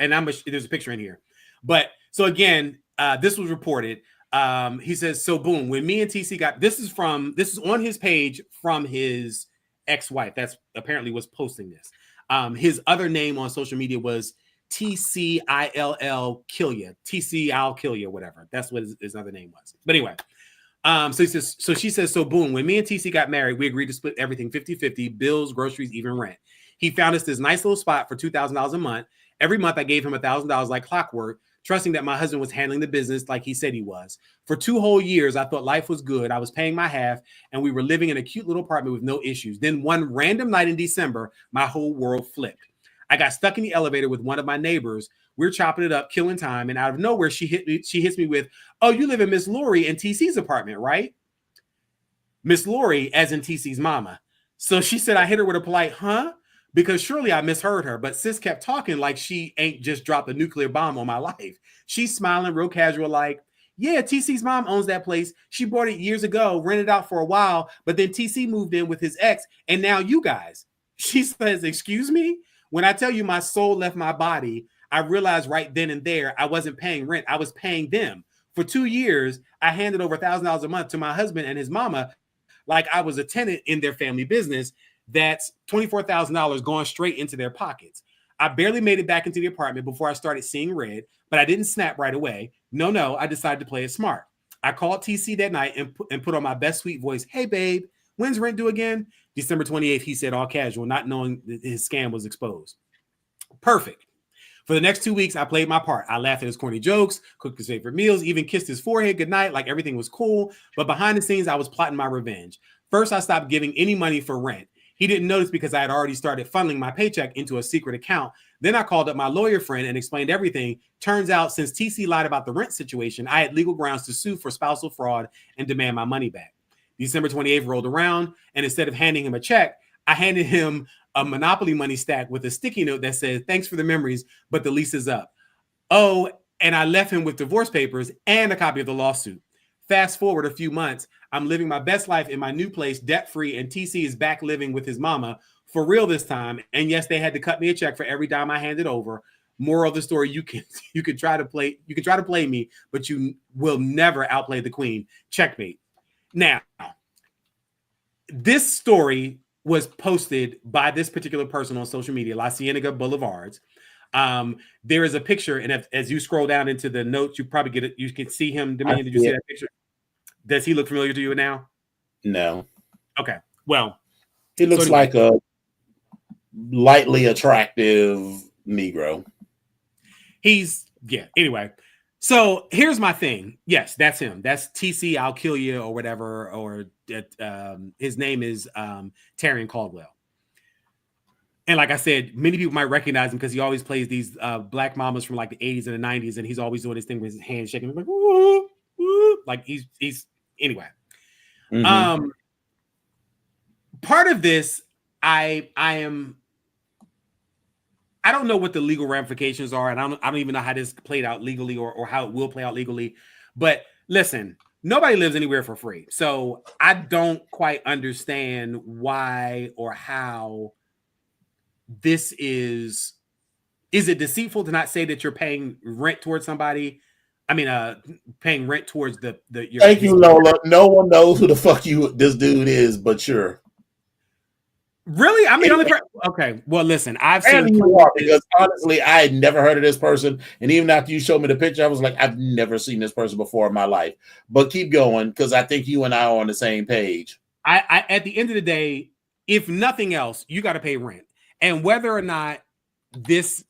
there's a picture in here. But so again, this was reported. He says, so boom, when me and TC got, this is on his page from his ex-wife. That's apparently was posting this. His other name on social media was TCILL Kill Ya, TC I'll Kill Ya, whatever. That's what his other name was. But anyway, so she says, so boom, when me and TC got married, we agreed to split everything 50-50, bills, groceries, even rent. He found us this nice little spot for $2,000 a month. Every month I gave him $1,000 like clockwork, trusting that my husband was handling the business like he said he was. For 2 whole years, I thought life was good. I was paying my half, and we were living in a cute little apartment with no issues. Then one random night in December, my whole world flipped. I got stuck in the elevator with one of my neighbors. We're chopping it up, killing time, and out of nowhere, she hits me with, "Oh, you live in Miss Lori and TC's apartment, right?" Miss Lori, as in TC's mama. So she said, I hit her with a polite, huh? Because surely I misheard her, but sis kept talking like she ain't just dropped a nuclear bomb on my life. She's smiling real casual like, yeah, TC's mom owns that place. She bought it years ago, rented out for a while, but then TC moved in with his ex, and now you guys. She says, excuse me? When I tell you my soul left my body, I realized right then and there I wasn't paying rent. I was paying them. For 2 years, I handed over $1,000 a month to my husband and his mama like I was a tenant in their family business. That's $24,000 going straight into their pockets. I barely made it back into the apartment before I started seeing red, but I didn't snap right away. No, I decided to play it smart. I called TC that night and put on my best sweet voice. Hey, babe, when's rent due again? December 28th, he said, all casual, not knowing that his scam was exposed. Perfect. For the next 2 weeks, I played my part. I laughed at his corny jokes, cooked his favorite meals, even kissed his forehead goodnight, like everything was cool. But behind the scenes, I was plotting my revenge. First, I stopped giving any money for rent. He didn't notice because I had already started funneling my paycheck into a secret account. Then I called up my lawyer friend and explained everything. Turns out, since TC lied about the rent situation, I had legal grounds to sue for spousal fraud and demand my money back. December 28th rolled around, and instead of handing him a check, I handed him a Monopoly money stack with a sticky note that said, thanks for the memories, but the lease is up. Oh, and I left him with divorce papers and a copy of the lawsuit. Fast forward a few months, I'm living my best life in my new place, debt-free, and TC is back living with his mama, for real this time. And yes, they had to cut me a check for every dime I handed over. Moral of the story, you can try to play me, but you will never outplay the queen. Checkmate. Now, this story was posted by this particular person on social media, La Cienega Boulevards. There is a picture, and as you scroll down into the notes, you probably get it. You can see him. Did you see that picture? Does he look familiar to you now? No. Okay. Well, he looks like a lightly attractive Negro. Anyway, So here's my thing. Yes, that's him. That's TC, I'll kill you or whatever. Or his name is Taryn Caldwell. And like I said, many people might recognize him because he always plays these black mamas from like the 80s and the 90s, and he's always doing this thing with his hands shaking, like, woo, woo. Like he's anyway. Part of this, I don't know what the legal ramifications are, and I don't even know how this played out legally or how it will play out legally. But listen, nobody lives anywhere for free. So I don't quite understand why or how this is it deceitful to not say that you're paying rent towards somebody? I mean, paying rent towards your Thank you, Lola. No one knows who the fuck this dude is, but sure. Really? I mean, okay. Well, listen, I've seen you are, because honestly, I had never heard of this person, and even after you showed me the picture, I was like, I've never seen this person before in my life. But keep going, because I think you and I are on the same page. I at the end of the day, if nothing else, you got to pay rent, and whether or not this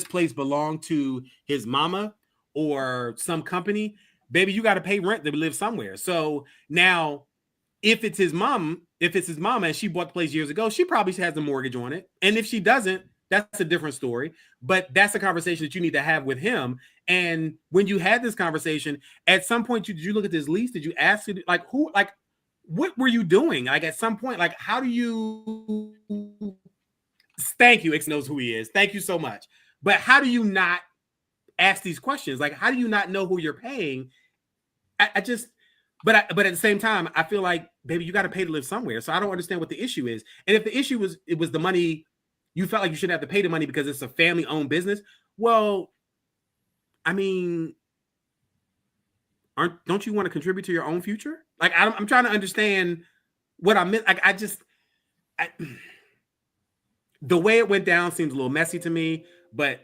place belonged to his mama or some company, baby, you got to pay rent to live somewhere. So now, if it's his mom and she bought the place years ago, she probably has a mortgage on it. And if she doesn't, that's a different story. But that's a conversation that you need to have with him. And when you had this conversation, at some point, did you look at this lease? Did you ask it, like, who, like, what were you doing? Like, at some point, like, how do you? Thank you. X knows who he is. Thank you so much. But how do you not ask these questions? Like, how do you not know who you're paying? But at the same time, I feel like, baby, you got to pay to live somewhere. So I don't understand what the issue is. And if the issue was the money, you felt like you shouldn't have to pay the money because it's a family-owned business. Well, I mean, don't you want to contribute to your own future? Like, I'm trying to understand what I meant. Like, the way it went down seems a little messy to me, but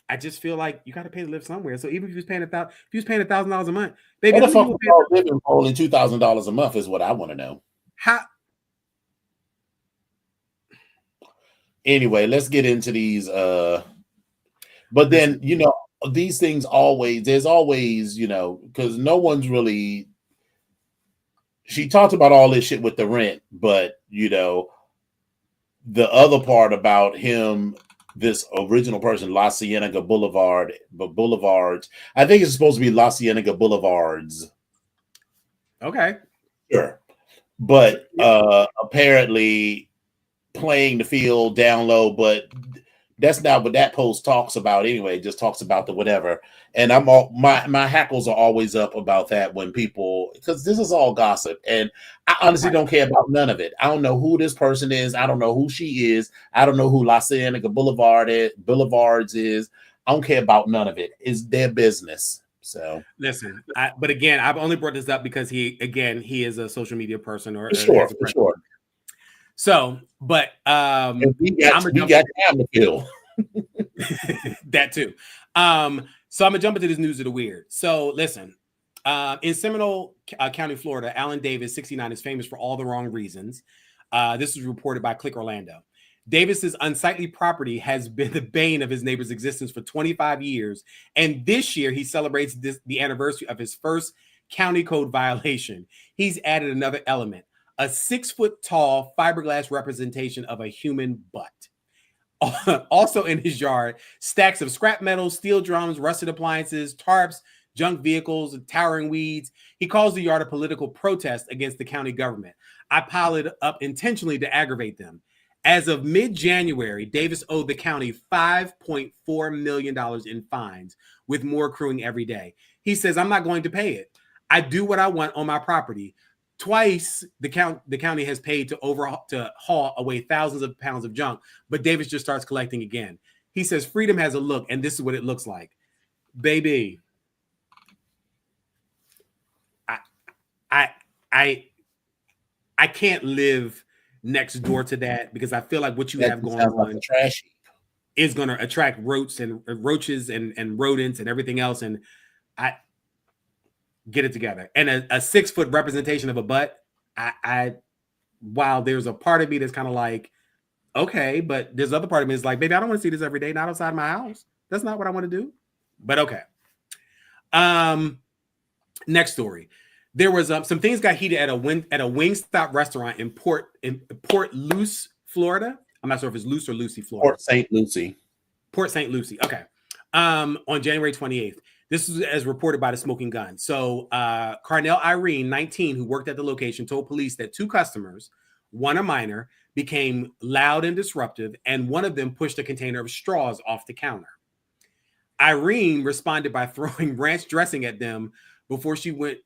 I just feel like you got to pay to live somewhere. So even if he was paying $1,000 a month, baby, what the fuck are living for only $2,000 a month is what I want to know. How? Anyway, let's get into these. But then, you know, these things there's always, you know, because no one's really. She talked about all this shit with the rent, but you know, the other part about him. This original person, La Cienega Boulevard, but Boulevards. I think it's supposed to be La Cienega Boulevards. Okay. Sure. But apparently playing the field down low, but that's not what that post talks about anyway. It just talks about the whatever. And my hackles are always up about that when people, because this is all gossip. And I honestly don't care about none of it. I don't know who this person is. I don't know who she is. I don't know who La Cienega Boulevards is. I don't care about none of it. It's their business. So listen, but again, I've only brought this up because he is a social media person or for sure. So, but we got time to kill. That too. So I'm gonna jump into this news of the weird. So listen, in Seminole County, Florida, Alan Davis, 69, is famous for all the wrong reasons. This was reported by Click Orlando. Davis's unsightly property has been the bane of his neighbor's existence for 25 years, and this year he celebrates the anniversary of his first county code violation. He's added another element: a 6-foot-tall fiberglass representation of a human butt. Also in his yard, stacks of scrap metal, steel drums, rusted appliances, tarps, junk vehicles, towering weeds. He calls the yard a political protest against the county government. I piled it up intentionally to aggravate them. As of mid-January, Davis owed the county $5.4 million in fines, with more accruing every day. He says, I'm not going to pay it. I do what I want on my property. Twice, the county has paid to haul away thousands of pounds of junk, but Davis just starts collecting again. He says freedom has a look, and this is what it looks like. Baby, I can't live next door to that because I feel like what you have going on is going to attract roaches and rodents and everything else. And I get it together. And a 6-foot representation of a butt, while there's a part of me that's kind of like, okay, but there's other part of me that's like, baby, I don't want to see this every day, not outside my house. That's not what I want to do. But okay. Next story. There was some things got heated at a Wingstop restaurant in Port Luce, Florida. I'm not sure if it's Luce or Lucy, Florida. Port St. Lucie. Port St. Lucie. Okay. On January 28th. This is as reported by the Smoking Gun. So Carnell Irene, 19, who worked at the location, told police that 2 customers, one a minor, became loud and disruptive, and one of them pushed a container of straws off the counter. Irene responded by throwing ranch dressing at them before she went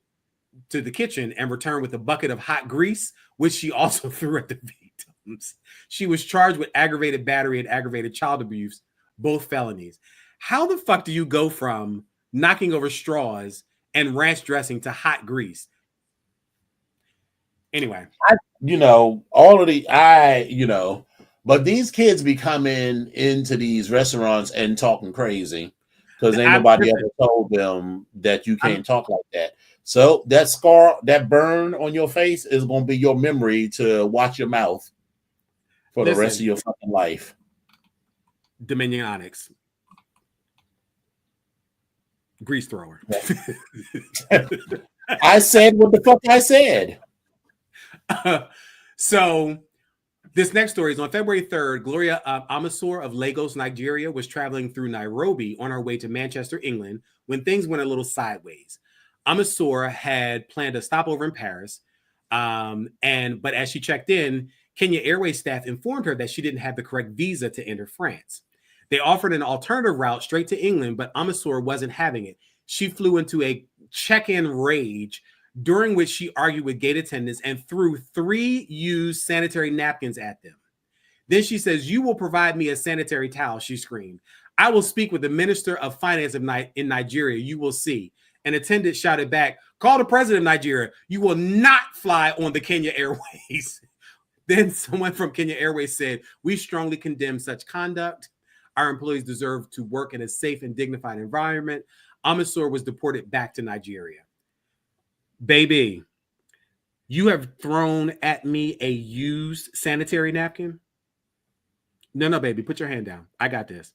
to the kitchen and returned with a bucket of hot grease, which she also threw at the victims. She was charged with aggravated battery and aggravated child abuse, both felonies. How the fuck do you go from knocking over straws and ranch dressing to hot grease? Anyway, but these kids be coming into these restaurants and talking crazy because ain't nobody ever told them that you can't talk like that. So that scar, that burn on your face is going to be your memory to watch your mouth for the rest of your fucking life. Dominion Onyx. Grease thrower. I said what the fuck I said. So this next story is on February 3rd. Gloria Amasor of Lagos, Nigeria, was traveling through Nairobi on her way to Manchester, England, when things went a little sideways. Amasor had planned a stopover in Paris, but as she checked in, Kenya Airways staff informed her that she didn't have the correct visa to enter France. They offered an alternative route straight to England, but Amasor wasn't having it. She flew into a check-in rage, during which she argued with gate attendants and threw 3 used sanitary napkins at them. Then she says, "You will provide me a sanitary towel," she screamed. "I will speak with the Minister of Finance in Nigeria. You will see." An attendant shouted back, "Call the president of Nigeria. You will not fly on the Kenya Airways." Then someone from Kenya Airways said, "We strongly condemn such conduct. Our employees deserve to work in a safe and dignified environment." Amasor was deported back to Nigeria. Baby, you have thrown at me a used sanitary napkin? No, baby, put your hand down. I got this.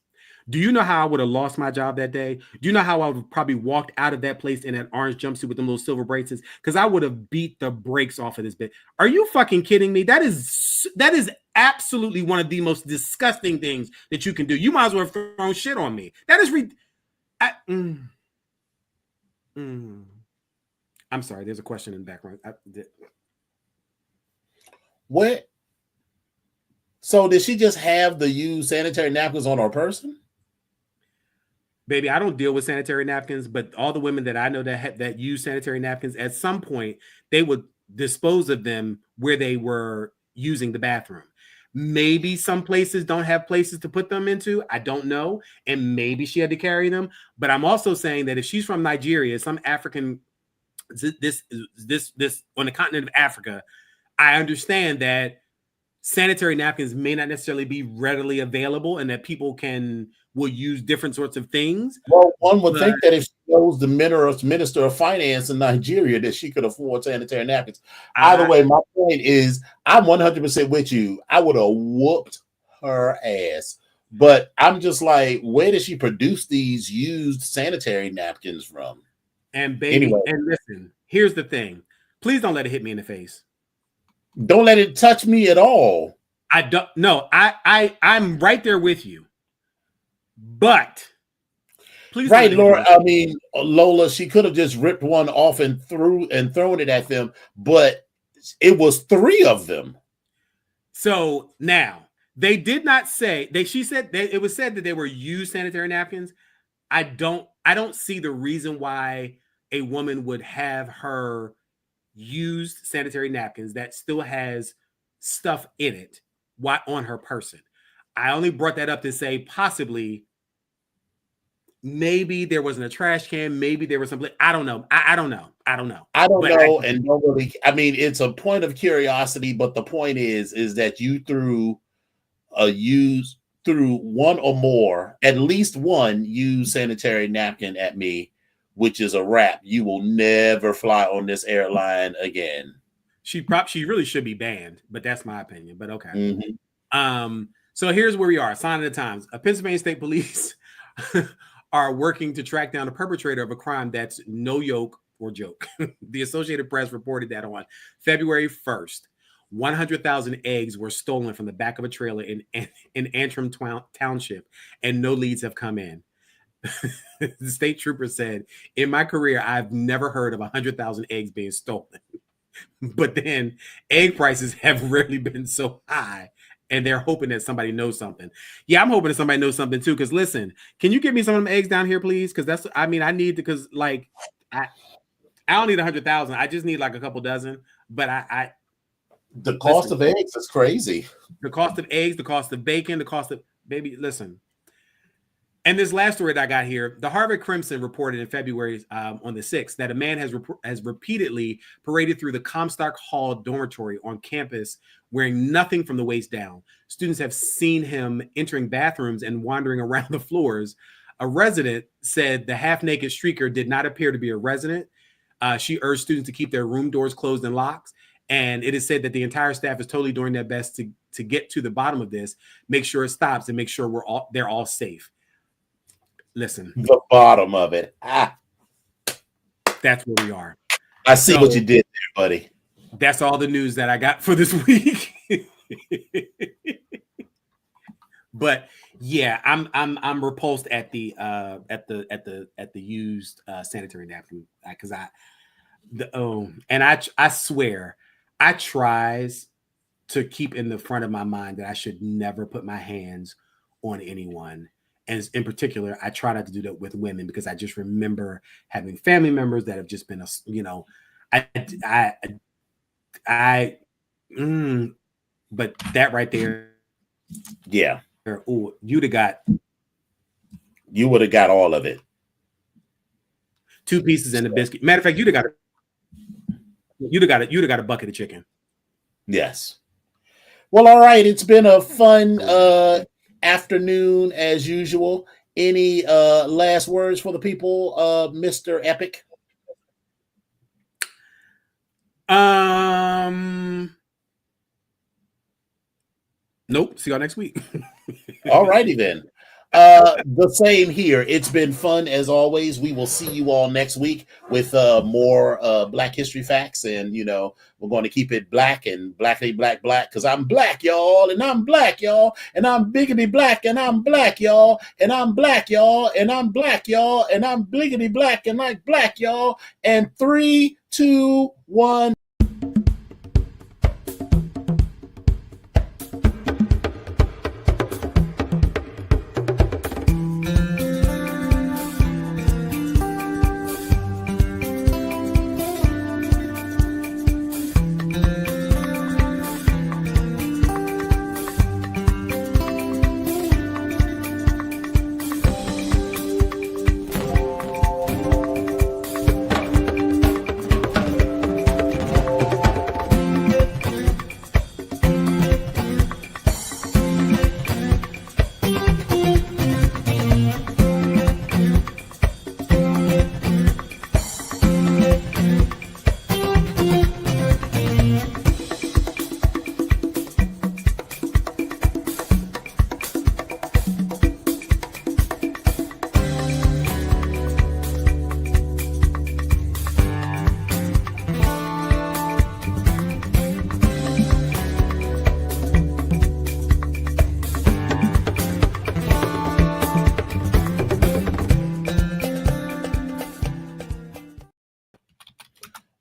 Do you know how I would have lost my job that day? Do you know how I would have probably walked out of that place in that orange jumpsuit with them little silver bracelets? Because I would have beat the brakes off of this bitch. Are you fucking kidding me? That is absolutely one of the most disgusting things that you can do. You might as well have thrown shit on me. That is I'm sorry, there's a question in the background. What? So did she just have the used sanitary napkins on her person? Baby, I don't deal with sanitary napkins, but all the women that I know that use sanitary napkins, at some point, they would dispose of them where they were using the bathroom. Maybe some places don't have places to put them into. I don't know. And maybe she had to carry them. But I'm also saying that if she's from Nigeria, some African, this on the continent of Africa, I understand that sanitary napkins may not necessarily be readily available and that people will use different sorts of things. Well, one would think that if she knows the Minister of Finance in Nigeria, that she could afford sanitary napkins. Either way, my point is, I'm 100% with you. I would have whooped her ass. But I'm just like, where did she produce these used sanitary napkins from? And baby, and listen, here's the thing. Please don't let it hit me in the face. Don't let it touch me at all. I don't. No, I'm right there with you. But please, right, Laura. I mean, Lola. She could have just ripped one off and thrown it at them, but it was 3 of them. So now they did not say she said that it was said that they were used sanitary napkins. I don't see the reason why a woman would have her used sanitary napkins that still has stuff in it on her person. I only brought that up to say possibly maybe there wasn't a trash can, maybe there was something. I don't know. I don't know. And don't really. I mean, it's a point of curiosity, but the point is that you threw one or more, at least one used sanitary napkin at me, which is a wrap. You will never fly on this airline again. She really should be banned, but that's my opinion. But okay. Mm-hmm. So here's where we are. Sign of the times. Pennsylvania State Police are working to track down the perpetrator of a crime that's no yoke or joke. The Associated Press reported that on February 1st, 100,000 eggs were stolen from the back of a trailer in Antrim Township, and no leads have come in. The state trooper said, "In my career, I've never heard of 100,000 eggs being stolen." But then egg prices have rarely been so high, and they're hoping that somebody knows something. Yeah, I'm hoping that somebody knows something too. Because listen, can you give me some of them eggs down here, please? Because I need to. Because like, I don't need 100,000. I just need like a couple dozen. But the cost of eggs is crazy. The cost of eggs, the cost of bacon, the cost of baby. Listen. And this last story that I got here, the Harvard Crimson reported in February on the 6th that a man has repeatedly paraded through the Comstock Hall dormitory on campus wearing nothing from the waist down. Students have seen him entering bathrooms and wandering around the floors. A resident said the half-naked streaker did not appear to be a resident. She urged students to keep their room doors closed and locked. And it is said that the entire staff is totally doing their best to get to the bottom of this, make sure it stops, and make sure they're all safe. Listen, the bottom of it. That's where we are. I see what you did there, buddy. That's all the news that I got for this week. But yeah, I'm repulsed at the used sanitary napkin because I swear I tries to keep in the front of my mind that I should never put my hands on anyone. And in particular, I try not to do that with women because I just remember having family members that have just been, but that right there. Yeah. Ooh, you would have got all of it. 2 pieces and a biscuit. Matter of fact, you'd have got a bucket of chicken. Yes. Well, all right. It's been a fun, afternoon as usual. Any last words for the people, Mr. Epic? Nope. See y'all next week. All righty then. The same here. It's been fun as always. We will see you all next week with more Black history facts, and we're going to keep it black and blackly black because I'm black, y'all, and I'm black, y'all, and I'm biggity black, and I'm black, y'all, and I'm black, y'all, and I'm black, y'all, and I'm biggity black and like black, y'all. And 3, 2, 1.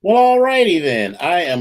Well, all righty then. I am